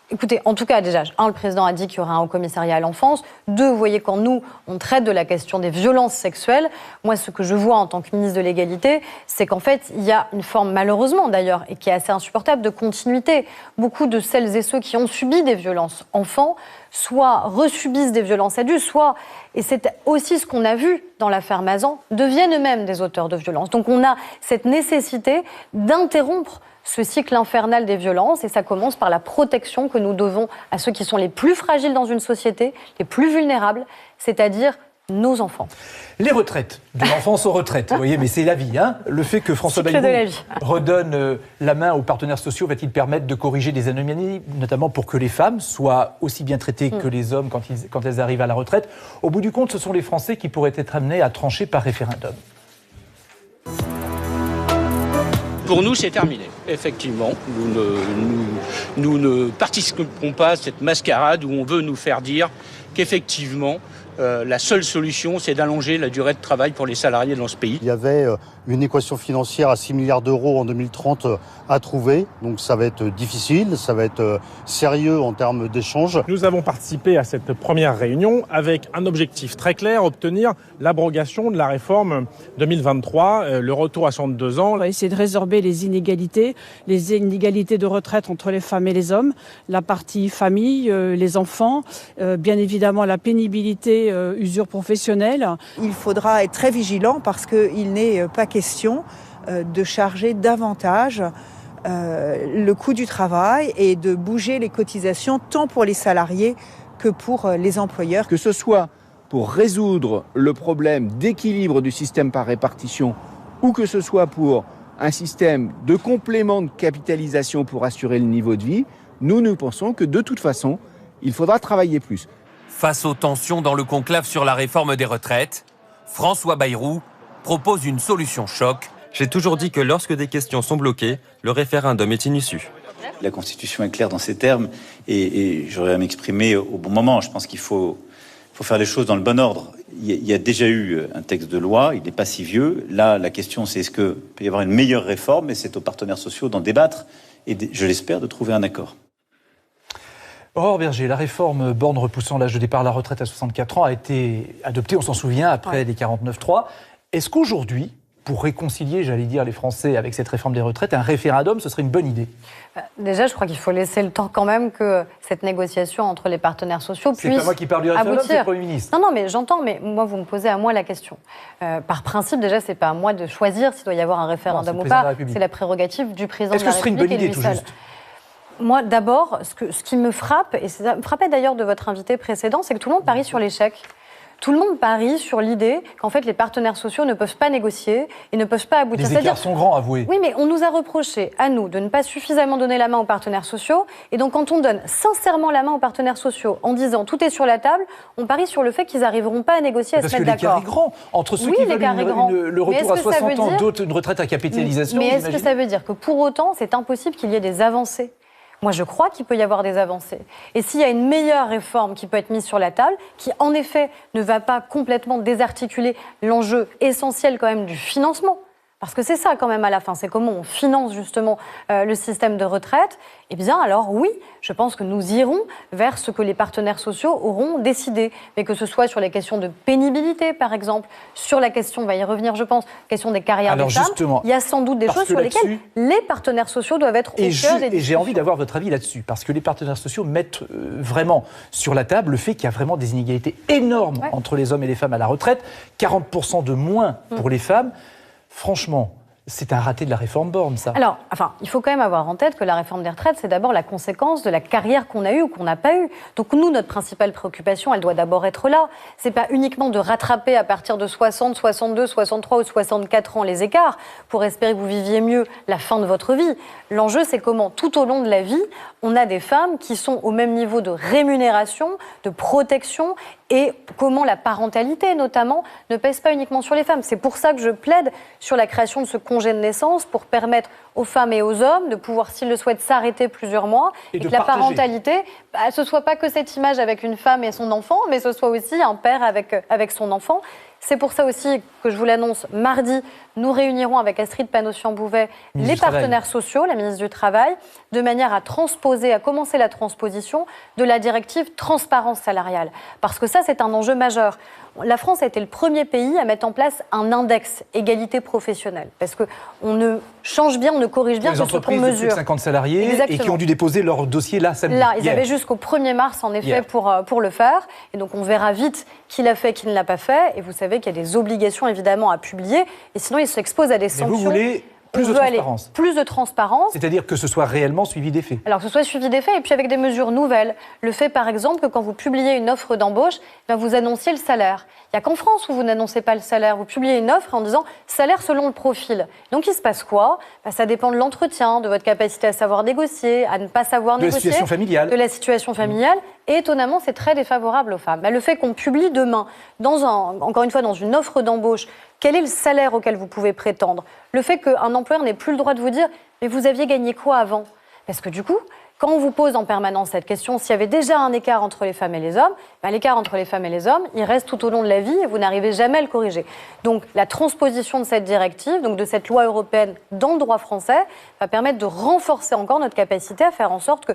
[SPEAKER 7] Écoutez, en tout cas, déjà, le président a dit qu'il y aura un haut commissariat à l'enfance. 2, vous voyez, quand nous, on traite de la question des violences sexuelles, moi, ce que je vois en tant que ministre de l'égalité, c'est qu'en fait, il y a une forme, malheureusement d'ailleurs, et qui est assez insupportable, de continuité. Beaucoup de celles et ceux qui ont subi des violences enfants, soit resubissent des violences adultes, soit, et c'est aussi ce qu'on a vu dans l'affaire Mazan, deviennent eux-mêmes des auteurs de violences. Donc on a cette nécessité d'interrompre ce cycle infernal des violences, et ça commence par la protection que nous devons à ceux qui sont les plus fragiles dans une société, les plus vulnérables, c'est-à-dire nos enfants.
[SPEAKER 1] Les retraites, de l'enfance aux retraites, vous voyez, mais c'est la vie. Hein. Le fait que François Bayrou redonne la main aux partenaires sociaux va-t-il permettre de corriger des anomalies, notamment pour que les femmes soient aussi bien traitées que les hommes quand elles arrivent à la retraite ? Au bout du compte, ce sont les Français qui pourraient être amenés à trancher par référendum.
[SPEAKER 8] Pour nous, c'est terminé. Effectivement, nous ne participerons pas à cette mascarade où on veut nous faire dire qu'effectivement, la seule solution, c'est d'allonger la durée de travail pour les salariés dans ce pays.
[SPEAKER 9] Il y avait une équation financière à 6 milliards d'euros en 2030 à trouver. Donc ça va être difficile, ça va être sérieux en termes d'échanges.
[SPEAKER 10] Nous avons participé à cette première réunion avec un objectif très clair, obtenir l'abrogation de la réforme 2023, le retour à 62 ans.
[SPEAKER 11] On va essayer de résorber les inégalités de retraite entre les femmes et les hommes, la partie famille, les enfants, bien évidemment la pénibilité invalidité, usure professionnelle.
[SPEAKER 12] Il faudra être très vigilant parce qu'il n'est pas question de charger davantage le coût du travail et de bouger les cotisations tant pour les salariés que pour les employeurs.
[SPEAKER 13] Que ce soit pour résoudre le problème d'équilibre du système par répartition ou que ce soit pour un système de complément de capitalisation pour assurer le niveau de vie, nous pensons que de toute façon, il faudra travailler plus.
[SPEAKER 14] Face aux tensions dans le conclave sur la réforme des retraites, François Bayrou propose une solution choc.
[SPEAKER 15] J'ai toujours dit que lorsque des questions sont bloquées, le référendum est une issue.
[SPEAKER 5] La Constitution est claire dans ces termes et j'aurais à m'exprimer au bon moment. Je pense qu'il faut faire les choses dans le bon ordre. Il y a déjà eu un texte de loi, il n'est pas si vieux. Là, la question, c'est est-ce qu'il peut y avoir une meilleure réforme, et c'est aux partenaires sociaux d'en débattre et, je l'espère, de trouver un accord.
[SPEAKER 1] Aurore Bergé, la réforme Borne repoussant l'âge de départ à la retraite à 64 ans a été adoptée, on s'en souvient, après les 49.3. Est-ce qu'aujourd'hui, pour réconcilier, j'allais dire, les Français avec cette réforme des retraites, un référendum, ce serait une bonne idée?
[SPEAKER 7] Déjà, je crois qu'il faut laisser le temps quand même que cette négociation entre les partenaires sociaux puisse aboutir.
[SPEAKER 1] C'est pas moi qui parle du référendum, c'est le Premier ministre.
[SPEAKER 7] Non, mais j'entends, mais moi, vous me posez à moi la question. Par principe, déjà, c'est pas à moi de choisir s'il doit y avoir un référendum ou pas. C'est la prérogative du président de la République.
[SPEAKER 1] Est-ce que ce serait une bonne idée, tout juste?
[SPEAKER 7] Moi, d'abord, ce qui me frappe, et ça me frappait d'ailleurs de votre invité précédent, c'est que tout le monde parie sur l'échec. Tout le monde parie sur l'idée qu'en fait les partenaires sociaux ne peuvent pas négocier et ne peuvent pas aboutir.
[SPEAKER 1] Les écarts sont grands, avouez.
[SPEAKER 7] Oui, mais on nous a reproché, à nous, de ne pas suffisamment donner la main aux partenaires sociaux. Et donc quand on donne sincèrement la main aux partenaires sociaux en disant tout est sur la table, on parie sur le fait qu'ils n'arriveront pas à négocier, à se mettre d'accord.
[SPEAKER 1] Parce que l'écart est grand. Entre ceux qui veulent le retour à 60 ans, d'autres une retraite à capitalisation.
[SPEAKER 7] Mais est-ce que ça veut dire que pour autant c'est impossible qu'il y ait des avancées ? Moi, je crois qu'il peut y avoir des avancées. Et s'il y a une meilleure réforme qui peut être mise sur la table, qui en effet ne va pas complètement désarticuler l'enjeu essentiel quand même du financement, parce que c'est ça quand même à la fin, c'est comment on finance justement le système de retraite, eh bien alors oui, je pense que nous irons vers ce que les partenaires sociaux auront décidé. Mais que ce soit sur les questions de pénibilité par exemple, sur la question, on va y revenir je pense, question des carrières des femmes, il y a sans doute des choses sur lesquelles les partenaires sociaux doivent être au cœur des discussions.
[SPEAKER 1] Et j'ai envie d'avoir votre avis là-dessus, parce que les partenaires sociaux mettent vraiment sur la table le fait qu'il y a vraiment des inégalités énormes entre les hommes et les femmes à la retraite, 40% de moins pour les femmes. Franchement, c'est un raté de la réforme Borne, ça.
[SPEAKER 7] Alors, il faut quand même avoir en tête que la réforme des retraites, c'est d'abord la conséquence de la carrière qu'on a eue ou qu'on n'a pas eue. Donc nous, notre principale préoccupation, elle doit d'abord être là. C'est pas uniquement de rattraper à partir de 60, 62, 63 ou 64 ans les écarts pour espérer que vous viviez mieux la fin de votre vie. L'enjeu, c'est comment, tout au long de la vie, on a des femmes qui sont au même niveau de rémunération, de protection, et comment la parentalité, notamment, ne pèse pas uniquement sur les femmes. C'est pour ça que je plaide sur la création de ce congé de naissance pour permettre aux femmes et aux hommes de pouvoir, s'ils le souhaitent, s'arrêter plusieurs mois et que la parentalité, ce soit pas que cette image avec une femme et son enfant, mais ce soit aussi un père avec son enfant. C'est pour ça aussi que je vous l'annonce, mardi, nous réunirons avec Astrid Panosyan-Bouvet les partenaires sociaux, la ministre du Travail, de manière à commencer la transposition de la directive transparence salariale. Parce que ça, c'est un enjeu majeur. La France a été le premier pays à mettre en place un index égalité professionnelle. Parce qu'on ne change bien, on ne corrige bien que ce qu'on mesure.
[SPEAKER 1] Les entreprises de plus de 50 salariés et qui ont dû déposer leur dossier là, samedi.
[SPEAKER 7] Là, ils avaient jusqu'au 1er mars, en effet, pour le faire. Et donc, on verra vite qui l'a fait, qui ne l'a pas fait. Et vous savez qu'il y a des obligations, évidemment, à publier. Et sinon, ils s'exposent à des sanctions.
[SPEAKER 1] Vous voulez plus de transparence.
[SPEAKER 7] Plus de transparence.
[SPEAKER 1] C'est-à-dire que ce soit réellement suivi des faits.
[SPEAKER 7] Alors que ce soit suivi des faits et puis avec des mesures nouvelles. Le fait par exemple que quand vous publiez une offre d'embauche, vous annonciez le salaire. Il n'y a qu'en France où vous n'annoncez pas le salaire. Vous publiez une offre en disant salaire selon le profil. Donc il se passe quoi ? Ça dépend de l'entretien, de votre capacité à savoir négocier, à ne pas savoir négocier.
[SPEAKER 1] De la situation familiale.
[SPEAKER 7] De la situation familiale. Et étonnamment, c'est très défavorable aux femmes. Le fait qu'on publie demain, encore une fois, dans une offre d'embauche, quel est le salaire auquel vous pouvez prétendre ? Le fait qu'un employeur n'ait plus le droit de vous dire « mais vous aviez gagné quoi avant ?» Parce que du coup, quand on vous pose en permanence cette question, s'il y avait déjà un écart entre les femmes et les hommes, l'écart entre les femmes et les hommes, il reste tout au long de la vie et vous n'arrivez jamais à le corriger. Donc la transposition de cette directive, donc de cette loi européenne dans le droit français, va permettre de renforcer encore notre capacité à faire en sorte que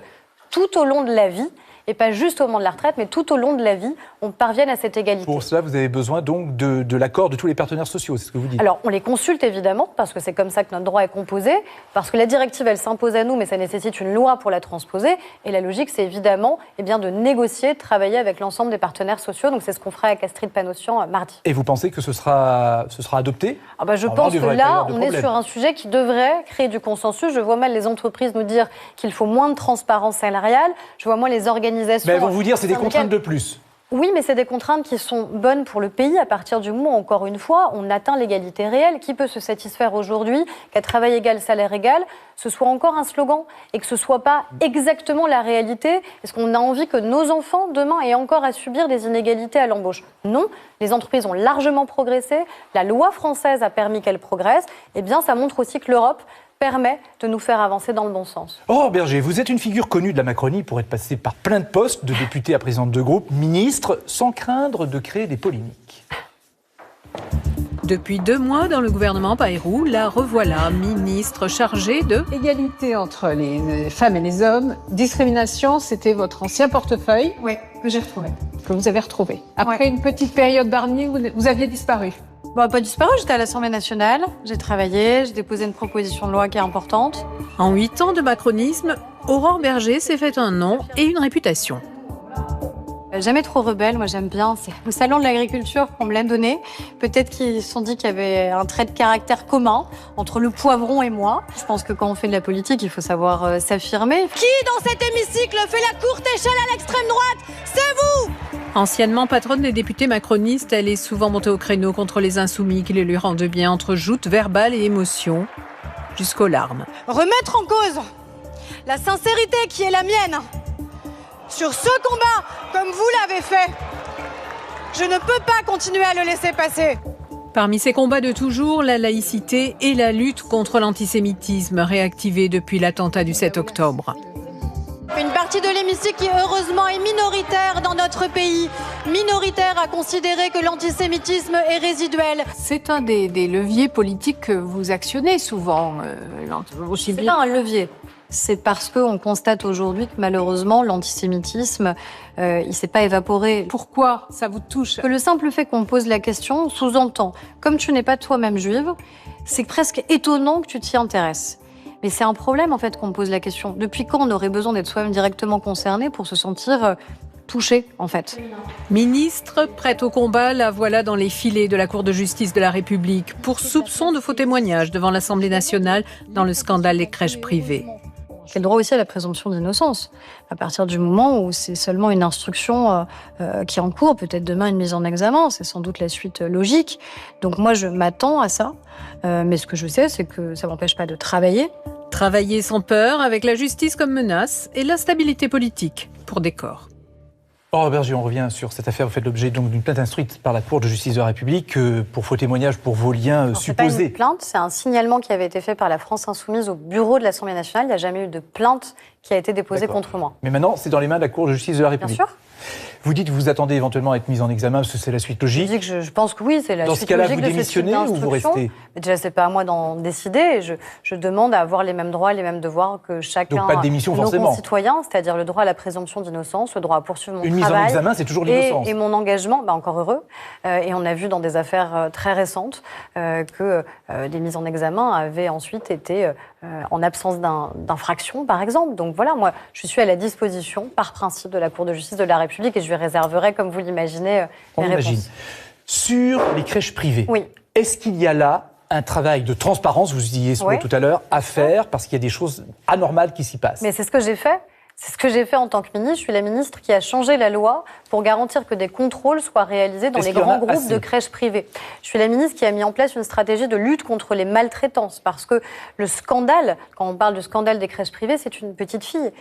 [SPEAKER 7] tout au long de la vie, et pas juste au moment de la retraite, mais tout au long de la vie, on parvienne à cette égalité.
[SPEAKER 1] Pour cela, vous avez besoin donc de l'accord de tous les partenaires sociaux, c'est ce que vous dites.
[SPEAKER 7] Alors, on les consulte évidemment, parce que c'est comme ça que notre droit est composé, parce que la directive, elle s'impose à nous, mais ça nécessite une loi pour la transposer. Et la logique, c'est évidemment de négocier, de travailler avec l'ensemble des partenaires sociaux. Donc, c'est ce qu'on fera avec Astrid Panossian mardi.
[SPEAKER 1] Et vous pensez que ce sera adopté ?
[SPEAKER 7] Je pense que là, on est sur un sujet qui devrait créer du consensus. Je vois mal les entreprises nous dire qu'il faut moins de transparence salariale. Je vois moins les organisations...
[SPEAKER 1] Mais elles vont vous dire c'est des contraintes de plus.
[SPEAKER 7] Oui, mais c'est des contraintes qui sont bonnes pour le pays à partir du moment où, encore une fois, on atteint l'égalité réelle. Qui peut se satisfaire aujourd'hui qu'à travail égal, salaire égal, ce soit encore un slogan et que ce ne soit pas exactement la réalité? Est-ce qu'on a envie que nos enfants, demain, aient encore à subir des inégalités à l'embauche? Non, les entreprises ont largement progressé. La loi française a permis qu'elles progressent. Eh bien, ça montre aussi que l'Europe permet de nous faire avancer dans le bon sens.
[SPEAKER 1] Aurore Bergé, vous êtes une figure connue de la Macronie pour être passée par plein de postes, de député à présidente de groupe, ministre, sans craindre de créer des polémiques.
[SPEAKER 16] Depuis 2 mois dans le gouvernement Bayrou, la revoilà, ministre chargée de...
[SPEAKER 17] Égalité entre les femmes et les hommes. Discrimination, c'était votre ancien portefeuille.
[SPEAKER 18] Oui, que j'ai retrouvé.
[SPEAKER 17] Que vous avez retrouvé. Après une petite période Barnier, vous aviez disparu.
[SPEAKER 7] Pas disparu, j'étais à l'Assemblée nationale, j'ai travaillé, j'ai déposé une proposition de loi qui est importante.
[SPEAKER 16] En 8 ans de macronisme, Aurore Bergé s'est fait un nom et une réputation.
[SPEAKER 7] Jamais trop rebelle, moi j'aime bien. C'est au salon de l'agriculture qu'on me l'a donné. Peut-être qu'ils se sont dit qu'il y avait un trait de caractère commun entre le poivron et moi. Je pense que quand on fait de la politique, il faut savoir s'affirmer.
[SPEAKER 18] Qui dans cet hémicycle fait la courte échelle à l'extrême droite? C'est vous!
[SPEAKER 16] Anciennement patronne des députés macronistes, elle est souvent montée au créneau contre les insoumis qui les lui rendent bien entre joutes verbales et émotions, jusqu'aux larmes.
[SPEAKER 18] Remettre en cause la sincérité qui est la mienne sur ce combat, comme vous l'avez fait, je ne peux pas continuer à le laisser passer.
[SPEAKER 16] Parmi ces combats de toujours, la laïcité et la lutte contre l'antisémitisme réactivée depuis l'attentat du 7 octobre.
[SPEAKER 18] Une partie de l'hémicycle qui, heureusement, est minoritaire dans notre pays. Minoritaire à considérer que l'antisémitisme est résiduel.
[SPEAKER 17] C'est un des leviers politiques que vous actionnez souvent.
[SPEAKER 7] C'est pas un levier. C'est parce qu'on constate aujourd'hui que malheureusement, l'antisémitisme, il ne s'est pas évaporé.
[SPEAKER 17] Pourquoi ça vous touche?
[SPEAKER 7] Que le simple fait qu'on pose la question sous-entend, comme tu n'es pas toi-même juive, c'est presque étonnant que tu t'y intéresses. Mais c'est un problème, en fait, qu'on me pose la question. Depuis quand on aurait besoin d'être soi-même directement concerné pour se sentir touché, en fait?
[SPEAKER 16] Ministre, prête au combat, la voilà dans les filets de la Cour de justice de la République pour soupçon de faux témoignages devant l'Assemblée nationale dans le scandale des crèches privées.
[SPEAKER 7] Quel droit aussi à la présomption d'innocence. À partir du moment où c'est seulement une instruction qui est en cours, peut-être demain une mise en examen, c'est sans doute la suite logique. Donc moi, je m'attends à ça. Mais ce que je sais, c'est que ça ne m'empêche pas de travailler.
[SPEAKER 16] Travailler sans peur, avec la justice comme menace et l'instabilité politique pour décor.
[SPEAKER 1] Aurore Bergé, on revient sur cette affaire. Vous faites l'objet donc d'une plainte instruite par la Cour de justice de la République pour faux témoignages, pour vos liens supposés.
[SPEAKER 7] C'est pas une plainte, c'est un signalement qui avait été fait par la France Insoumise au bureau de l'Assemblée nationale. Il n'y a jamais eu de plainte qui a été déposée contre moi.
[SPEAKER 1] Mais maintenant, c'est dans les mains de la Cour de justice de la République.
[SPEAKER 7] Bien sûr.
[SPEAKER 1] Vous dites que vous attendez éventuellement à être mise en examen parce que c'est la suite logique.
[SPEAKER 7] Je dis que je pense que oui, c'est la
[SPEAKER 1] dans
[SPEAKER 7] suite
[SPEAKER 1] ce cas-là,
[SPEAKER 7] logique
[SPEAKER 1] vous
[SPEAKER 7] de ce type
[SPEAKER 1] démissionnez ou vous
[SPEAKER 7] d'instruction.
[SPEAKER 1] restez?
[SPEAKER 7] Mais déjà, c'est pas à moi d'en décider. Je demande à avoir les mêmes droits, les mêmes devoirs que chacun
[SPEAKER 1] Donc pas de démission,
[SPEAKER 7] de nos
[SPEAKER 1] forcément.
[SPEAKER 7] concitoyens, c'est-à-dire le droit à la présomption d'innocence, le droit à poursuivre mon
[SPEAKER 1] Une
[SPEAKER 7] travail.
[SPEAKER 1] mise en examen, c'est toujours l'innocence.
[SPEAKER 7] Et mon engagement, encore heureux. Et on a vu dans des affaires très récentes que des mises en examen avaient ensuite été en absence d'infraction, par exemple. Donc voilà, moi, je suis à la disposition, par principe, de la Cour de justice de la République et je lui réserverai, comme vous l'imaginez,
[SPEAKER 1] On
[SPEAKER 7] les
[SPEAKER 1] imagine.
[SPEAKER 7] réponses.
[SPEAKER 1] Sur les crèches privées,
[SPEAKER 7] oui.
[SPEAKER 1] Est-ce qu'il y a là un travail de transparence, vous y étiez tout à l'heure, à faire parce qu'il y a des choses anormales qui s'y passent?
[SPEAKER 7] Mais c'est ce que j'ai fait. C'est ce que j'ai fait en tant que ministre. Je suis la ministre qui a changé la loi pour garantir que des contrôles soient réalisés dans les grands groupes de crèches privées. Je suis la ministre qui a mis en place une stratégie de lutte contre les maltraitances. Parce que le scandale, quand on parle du scandale des crèches privées, c'est une petite fille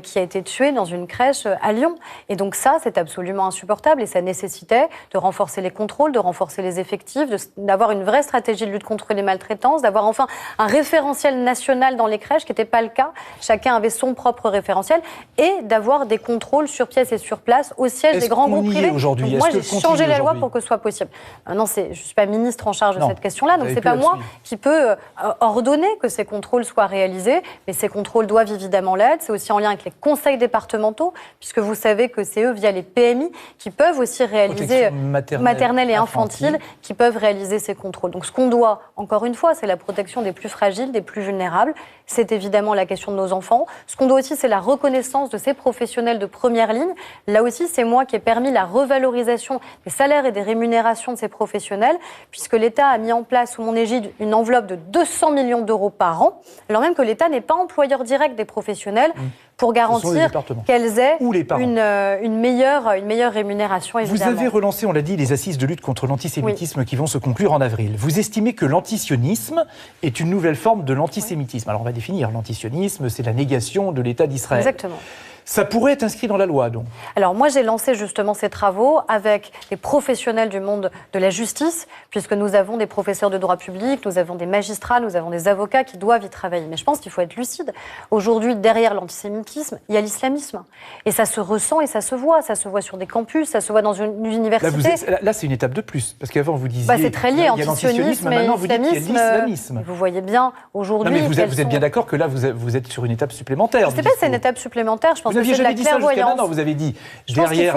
[SPEAKER 7] qui a été tuée dans une crèche à Lyon. Et donc ça, c'est absolument insupportable. Et ça nécessitait de renforcer les contrôles, de renforcer les effectifs, d'avoir une vraie stratégie de lutte contre les maltraitances, d'avoir enfin un référentiel national dans les crèches, qui n'était pas le cas. Chacun avait son propre référentiel. et d'avoir des contrôles sur pièce et sur place au siège des grands groupes privés.
[SPEAKER 1] Aujourd'hui,
[SPEAKER 7] moi, j'ai changé la loi pour que ce soit possible. Non, je ne suis pas ministre en charge de cette question-là, donc ce n'est pas moi qui peux ordonner que ces contrôles soient réalisés, mais ces contrôles doivent évidemment l'être. C'est aussi en lien avec les conseils départementaux, puisque vous savez que c'est eux, via les PMI, qui peuvent aussi réaliser, maternelle et infantile, qui peuvent réaliser ces contrôles. Donc ce qu'on doit, encore une fois, c'est la protection des plus fragiles, des plus vulnérables. C'est évidemment la question de nos enfants. Ce qu'on doit aussi, c'est la reconnaissance de ces professionnels de première ligne. Là aussi, c'est moi qui ai permis la revalorisation des salaires et des rémunérations de ces professionnels, puisque l'État a mis en place sous mon égide une enveloppe de 200 millions d'euros par an, alors même que l'État n'est pas employeur direct des professionnels, pour garantir qu'elles aient une meilleure rémunération, évidemment.
[SPEAKER 1] Vous avez relancé, on l'a dit, les assises de lutte contre l'antisémitisme qui vont se conclure en avril. Vous estimez que l'antisionisme est une nouvelle forme de l'antisémitisme. Alors on va définir. L'antisionisme, c'est la négation de l'État d'Israël.
[SPEAKER 7] Exactement.
[SPEAKER 1] Ça pourrait être inscrit dans la loi, donc.
[SPEAKER 7] Alors moi, j'ai lancé justement ces travaux avec les professionnels du monde de la justice, puisque nous avons des professeurs de droit public, nous avons des magistrats, nous avons des avocats qui doivent y travailler. Mais je pense qu'il faut être lucide. Aujourd'hui, derrière l'antisémitisme, il y a l'islamisme. Et ça se ressent et ça se voit. Ça se voit sur des campus, ça se voit dans une université.
[SPEAKER 1] Là, c'est une étape de plus. Parce qu'avant, vous disiez...
[SPEAKER 7] c'est très lié, antisionisme et
[SPEAKER 1] maintenant, vous dites qu'il y a l'islamisme.
[SPEAKER 7] Vous voyez bien, aujourd'hui...
[SPEAKER 1] Non, mais vous êtes bien d'accord que là, vous êtes sur une étape supplémentaire.
[SPEAKER 7] Je ne sais pas si c'est une étape supplémentaire. Je pense que c'est de la clairvoyance.
[SPEAKER 1] Vous avez dit
[SPEAKER 7] derrière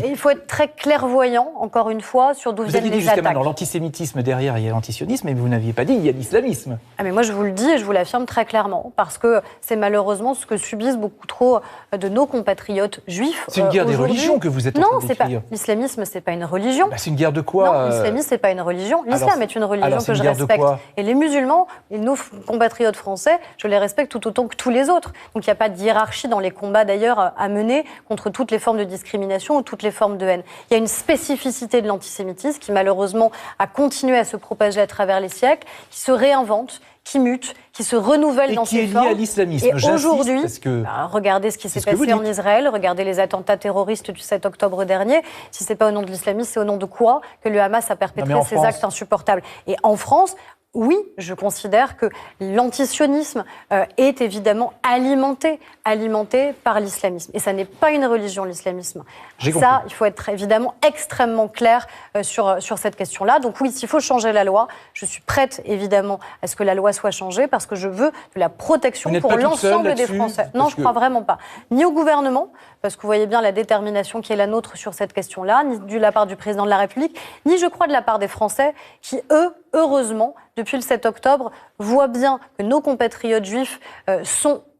[SPEAKER 7] il faut être très clairvoyant, encore une fois, sur d'où viennent les attaques. Vous avez dit jusqu'à maintenant,
[SPEAKER 1] l'antisémitisme derrière, il y a l'antisionisme, mais vous n'aviez pas dit il y a l'islamisme.
[SPEAKER 7] Mais moi, je vous le dis et je vous l'affirme très clairement, parce que c'est malheureusement ce que subissent beaucoup trop de nos compatriotes juifs.
[SPEAKER 1] C'est une guerre des religions que vous êtes en train de décrire.
[SPEAKER 7] Non, l'islamisme, c'est pas une religion.
[SPEAKER 1] C'est une guerre de quoi?
[SPEAKER 7] Non, l'islamisme, c'est pas une religion. L'islam est une religion que je respecte. Et les musulmans, et nos compatriotes français, je les respecte tout autant que tous les autres. Donc il n'y a pas de hiérarchie dans les combats d'ailleurs à mener contre toutes les formes de discrimination ou toutes les formes de haine. Il y a une spécificité de l'antisémitisme qui malheureusement a continué à se propager à travers les siècles, qui se réinvente, qui mute, qui se renouvelle dans ses formes.
[SPEAKER 1] Et qui est lié à l'islamisme.
[SPEAKER 7] Et aujourd'hui, regardez ce qui s'est passé en Israël, regardez les attentats terroristes du 7 octobre dernier. Si ce n'est pas au nom de l'islamisme, c'est au nom de quoi que le Hamas a perpétré ces actes insupportables. Et en France, oui, je considère que l'antisionisme est évidemment alimenté par l'islamisme. Et ça n'est pas une religion, l'islamisme. Ça, il faut être évidemment extrêmement clair sur cette question-là. Donc oui, s'il faut changer la loi, je suis prête évidemment à ce que la loi soit changée parce que je veux de la protection pour l'ensemble des Français. Non, je ne crois vraiment pas. Ni au gouvernement, parce que vous voyez bien la détermination qui est la nôtre sur cette question-là, ni de la part du président de la République, ni je crois de la part des Français qui, eux, heureusement, depuis le 7 octobre, voient bien que nos compatriotes juifs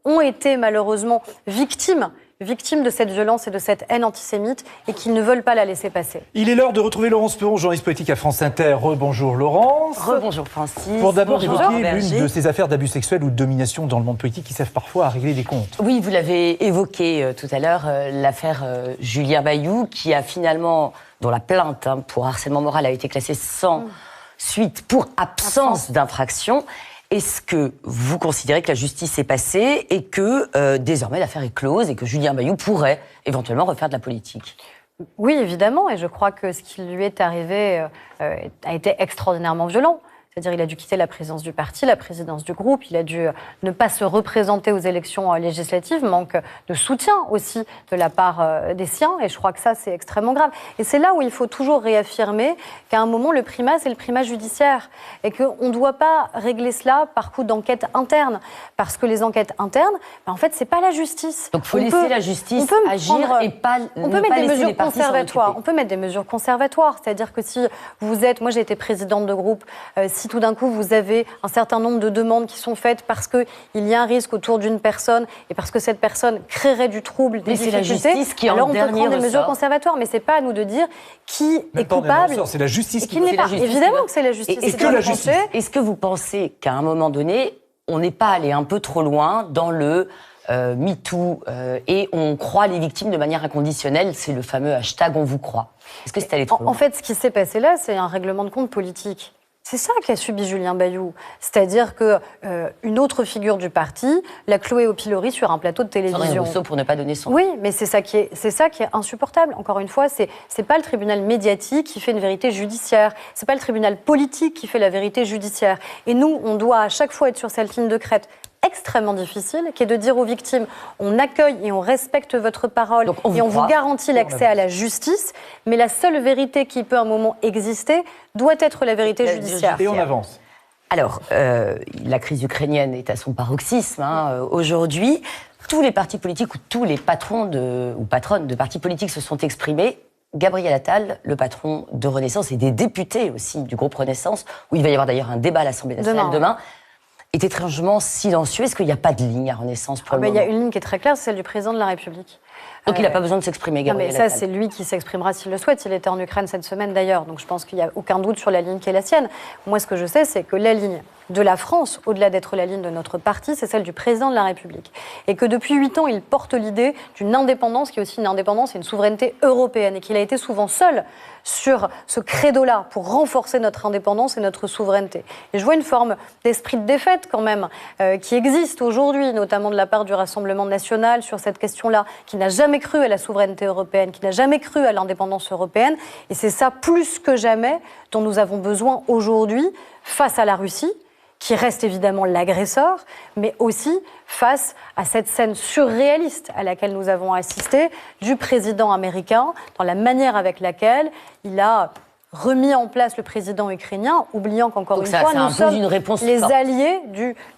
[SPEAKER 7] ont été malheureusement victimes de cette violence et de cette haine antisémite et qu'ils ne veulent pas la laisser passer.
[SPEAKER 1] Il est l'heure de retrouver Laurence Perron, journaliste politique à France Inter. Rebonjour Laurence.
[SPEAKER 6] Rebonjour Francis.
[SPEAKER 1] Pour d'abord évoquer l'une de ces affaires d'abus sexuels ou de domination dans le monde politique qui servent parfois à régler des comptes.
[SPEAKER 6] Oui, vous l'avez évoqué tout à l'heure, l'affaire Julien Bayou qui a finalement, dont la plainte pour harcèlement moral a été classée sans suite pour absence d'infraction. Est-ce que vous considérez que la justice est passée et que désormais l'affaire est close et que Julien Bayou pourrait éventuellement refaire de la politique ?
[SPEAKER 7] Oui, évidemment, et je crois que ce qui lui est arrivé a été extraordinairement violent. C'est-à-dire qu'il a dû quitter la présidence du parti, la présidence du groupe, il a dû ne pas se représenter aux élections législatives, manque de soutien aussi de la part des siens, et je crois que ça, c'est extrêmement grave. Et c'est là où il faut toujours réaffirmer qu'à un moment, le primat, c'est le primat judiciaire, et qu'on ne doit pas régler cela par coup d'enquête interne, parce que les enquêtes internes, en fait, c'est pas la justice.
[SPEAKER 6] Donc il faut laisser la justice agir et pas
[SPEAKER 7] on peut mettre des mesures conservatoires. On peut mettre des mesures conservatoires, c'est-à-dire que si vous êtes, moi j'ai été présidente de groupe, si tout d'un coup vous avez un certain nombre de demandes qui sont faites parce qu'il y a un risque autour d'une personne et parce que cette personne créerait du trouble, des difficultés,
[SPEAKER 6] la justice qui
[SPEAKER 7] alors on peut prendre des mesures conservatoires, mais c'est pas à nous de dire qui est coupable.
[SPEAKER 1] C'est la justice
[SPEAKER 7] qui n'est pas. Évidemment que c'est la justice.
[SPEAKER 6] Est-ce que vous pensez qu'à un moment donné, on n'est pas allé un peu trop loin dans le MeToo et on croit les victimes de manière inconditionnelle, c'est le fameux hashtag on vous croit. Est-ce que c'est allé trop loin ?
[SPEAKER 7] En fait, ce qui s'est passé là, c'est un règlement de compte politique. C'est ça qu'a subi Julien Bayou. C'est-à-dire qu'une autre figure du parti l'a cloué au pilori sur un plateau de télévision.
[SPEAKER 6] Sandrine Rousseau, pour ne pas donner son nom.
[SPEAKER 7] Oui, mais c'est ça qui est insupportable. Encore une fois, c'est pas le tribunal médiatique qui fait une vérité judiciaire. C'est pas le tribunal politique qui fait la vérité judiciaire. Et nous, on doit à chaque fois être sur cette ligne de crête extrêmement difficile, qui est de dire aux victimes, on accueille et on respecte votre parole et on vous garantit l'accès à la justice, mais la seule vérité qui peut à un moment exister doit être la vérité judiciaire.
[SPEAKER 1] Et on avance.
[SPEAKER 6] Alors, la crise ukrainienne est à son paroxysme aujourd'hui. Tous les partis politiques ou tous les patrons ou patronnes de partis politiques se sont exprimés. Gabriel Attal, le patron de Renaissance et des députés aussi du groupe Renaissance, où il va y avoir d'ailleurs un débat à l'Assemblée nationale demain, est étrangement silencieux. Est-ce qu'il n'y a pas de ligne à Renaissance pour le moment ?
[SPEAKER 7] Il y a une ligne qui est très claire, c'est celle du président de la République.
[SPEAKER 6] Donc il n'a pas besoin de s'exprimer, Gabriel Attal.
[SPEAKER 7] Ça, c'est lui qui s'exprimera s'il le souhaite. Il était en Ukraine cette semaine d'ailleurs, donc je pense qu'il n'y a aucun doute sur la ligne qui est la sienne. Moi, ce que je sais, c'est que la ligne de la France, au-delà d'être la ligne de notre parti, c'est celle du président de la République. Et que depuis 8 ans, il porte l'idée d'une indépendance qui est aussi une indépendance et une souveraineté européenne. Et qu'il a été souvent seul sur ce credo-là pour renforcer notre indépendance et notre souveraineté. Et je vois une forme d'esprit de défaite quand même qui existe aujourd'hui, notamment de la part du Rassemblement national sur cette question-là, qui n'a jamais cru à la souveraineté européenne, qui n'a jamais cru à l'indépendance européenne. Et c'est ça, plus que jamais, dont nous avons besoin aujourd'hui face à la Russie, qui reste évidemment l'agresseur, mais aussi face à cette scène surréaliste à laquelle nous avons assisté du président américain, dans la manière avec laquelle il a remis en place le président ukrainien, oubliant qu'encore une fois, nous sommes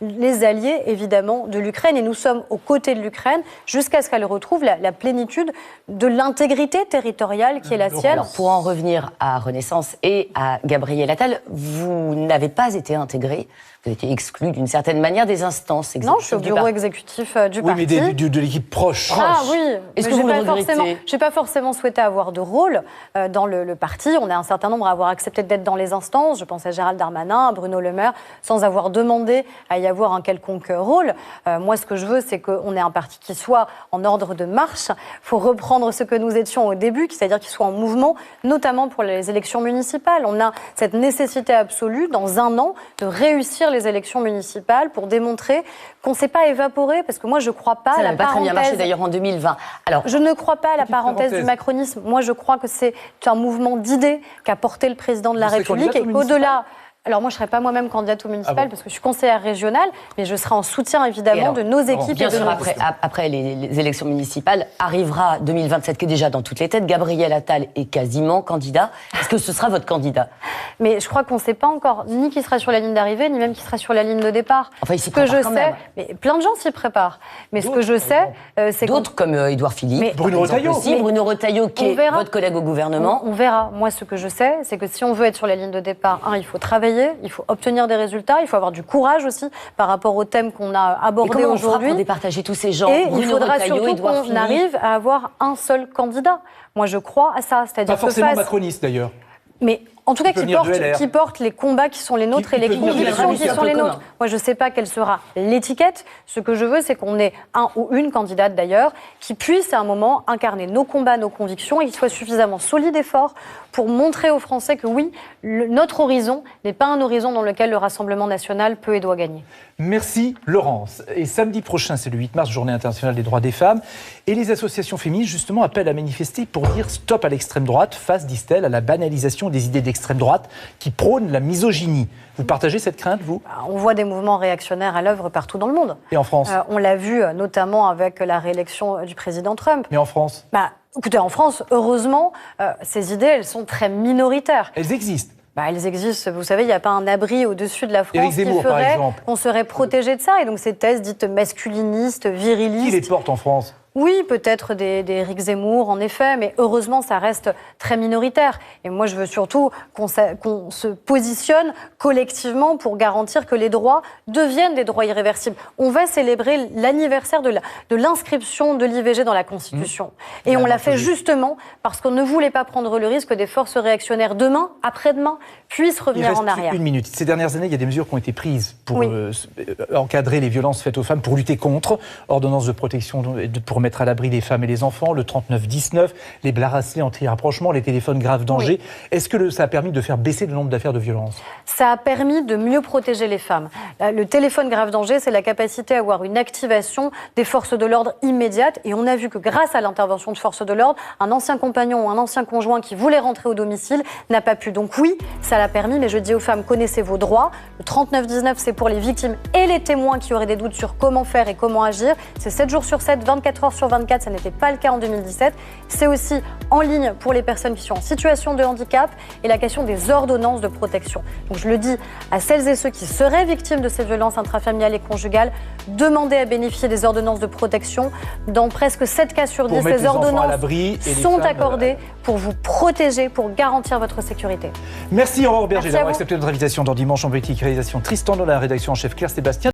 [SPEAKER 7] les alliés évidemment de l'Ukraine, et nous sommes aux côtés de l'Ukraine jusqu'à ce qu'elle retrouve la plénitude de l'intégrité territoriale qui est la sienne.
[SPEAKER 6] Alors, pour en revenir à Renaissance et à Gabriel Attal, vous n'avez pas été intégré. Vous étiez exclu d'une certaine manière des instances exécutives.
[SPEAKER 7] Non, je suis au bureau exécutif du parti.
[SPEAKER 1] Oui, mais de l'équipe proche.
[SPEAKER 7] Ah oui,
[SPEAKER 6] est-ce que vous le regrettez ?
[SPEAKER 7] J'ai pas forcément souhaité avoir de rôle dans le parti. On est un certain nombre à avoir accepté d'être dans les instances. Je pense à Gérald Darmanin, à Bruno Le Maire, sans avoir demandé à y avoir un quelconque rôle. Moi, ce que je veux, c'est qu'on ait un parti qui soit en ordre de marche. Il faut reprendre ce que nous étions au début, c'est-à-dire qu'il soit en mouvement, notamment pour les élections municipales. On a cette nécessité absolue, dans un an, de réussir les élections municipales pour démontrer qu'on ne s'est pas évaporé, parce que moi je ne crois pas à la parenthèse... Ça n'a pas très bien marché
[SPEAKER 6] d'ailleurs en 2020. Alors,
[SPEAKER 7] je ne crois pas à la parenthèse du macronisme. Moi je crois que c'est un mouvement d'idées qu'a porté le président de la République et qu'au-delà... Alors moi, je ne serai pas moi-même candidate au municipal parce que je suis conseillère régionale, mais je serai en soutien évidemment de nos équipes.
[SPEAKER 6] Bien sûr, après les élections municipales, arrivera 2027 qui est déjà dans toutes les têtes. Gabriel Attal est quasiment candidat. Est-ce que ce sera votre candidat ?
[SPEAKER 7] Mais je crois qu'on ne sait pas encore ni qui sera sur la ligne d'arrivée, ni même qui sera sur la ligne de départ.
[SPEAKER 6] Enfin, il s'y prépare quand même.
[SPEAKER 7] Mais plein de gens s'y préparent. Mais ce que je sais, c'est
[SPEAKER 6] d'autres comme Édouard Philippe,
[SPEAKER 1] Bruno Retailleau.
[SPEAKER 6] Bruno Retailleau qui est votre collègue au gouvernement.
[SPEAKER 7] On verra. Moi, ce que je sais, c'est que si on veut être sur la ligne de départ, il faut travailler. Il faut obtenir des résultats, il faut avoir du courage aussi par rapport aux thèmes qu'on a abordés aujourd'hui.
[SPEAKER 6] Et comment on fera pour départager tous ces gens ?
[SPEAKER 7] Et il faudra surtout qu'on arrive à avoir un seul candidat. Moi, je crois à ça. C'est-à-dire
[SPEAKER 1] pas forcément macroniste d'ailleurs.
[SPEAKER 7] Mais en tout cas, qui porte les combats qui sont les nôtres et les convictions qui sont les nôtres. Moi, je ne sais pas quelle sera l'étiquette. Ce que je veux, c'est qu'on ait un ou une candidate, d'ailleurs, qui puisse, à un moment, incarner nos combats, nos convictions, et qui soit suffisamment solide et fort pour montrer aux Français que, oui, notre horizon n'est pas un horizon dans lequel le Rassemblement national peut et doit gagner.
[SPEAKER 1] Merci, Laurence. Et samedi prochain, c'est le 8 mars, Journée internationale des droits des femmes. Et les associations féministes, justement, appellent à manifester pour dire stop à l'extrême droite, face, disent-elles, à la banalisation des idées d'extrême droite qui prônent la misogynie. Vous partagez cette crainte, vous ?
[SPEAKER 7] On voit des mouvements réactionnaires à l'œuvre partout dans le monde.
[SPEAKER 1] Et en France ?
[SPEAKER 7] On l'a vu notamment avec la réélection du président Trump.
[SPEAKER 1] Mais en France ?
[SPEAKER 7] Écoutez, en France, heureusement, ces idées, elles sont très minoritaires.
[SPEAKER 1] Elles existent.
[SPEAKER 7] Elles existent. Vous savez, il n'y a pas un abri au-dessus de la France qui ferait qu'on serait protégé de ça. Et donc ces thèses dites masculinistes, virilistes...
[SPEAKER 1] Qui les porte en France ?
[SPEAKER 7] Oui, peut-être des Éric Zemmour, en effet, mais heureusement, ça reste très minoritaire. Et moi, je veux surtout qu'on se positionne collectivement pour garantir que les droits deviennent des droits irréversibles. On va célébrer l'anniversaire de l'inscription de l'IVG dans la Constitution. Et on l'a fait justement parce qu'on ne voulait pas prendre le risque que des forces réactionnaires demain, après-dement, puissent revenir en arrière.
[SPEAKER 1] Une minute. Ces dernières années, il y a des mesures qui ont été prises pour encadrer les violences faites aux femmes, pour lutter contre, ordonnance de protection pour mettre mettre à l'abri les femmes et les enfants, le 3919, les bracelets anti-rapprochement, les téléphones graves danger. Est-ce que ça a permis de faire baisser le nombre d'affaires de violence?
[SPEAKER 7] Ça a permis de mieux protéger les femmes. Le téléphone grave danger, c'est la capacité à avoir une activation des forces de l'ordre immédiate. Et on a vu que grâce à l'intervention de forces de l'ordre, un ancien compagnon ou un ancien conjoint qui voulait rentrer au domicile n'a pas pu. Donc oui, ça l'a permis, mais je dis aux femmes, connaissez vos droits. Le 3919, c'est pour les victimes et les témoins qui auraient des doutes sur comment faire et comment agir. C'est 7 jours sur 7, 24 heures sur 24, ça n'était pas le cas en 2017. C'est aussi en ligne pour les personnes qui sont en situation de handicap et la question des ordonnances de protection. Donc je le dis à celles et ceux qui seraient victimes de ces violences intrafamiliales et conjugales, demandez à bénéficier des ordonnances de protection. Dans presque 7 cas sur 10, ces ordonnances sont accordées pour vous protéger, pour garantir votre sécurité.
[SPEAKER 1] Merci Aurore Berger d'avoir accepté notre invitation dans Dimanche en politique. Réalisation Tristan Nola, rédaction en chef Claire Sébastien.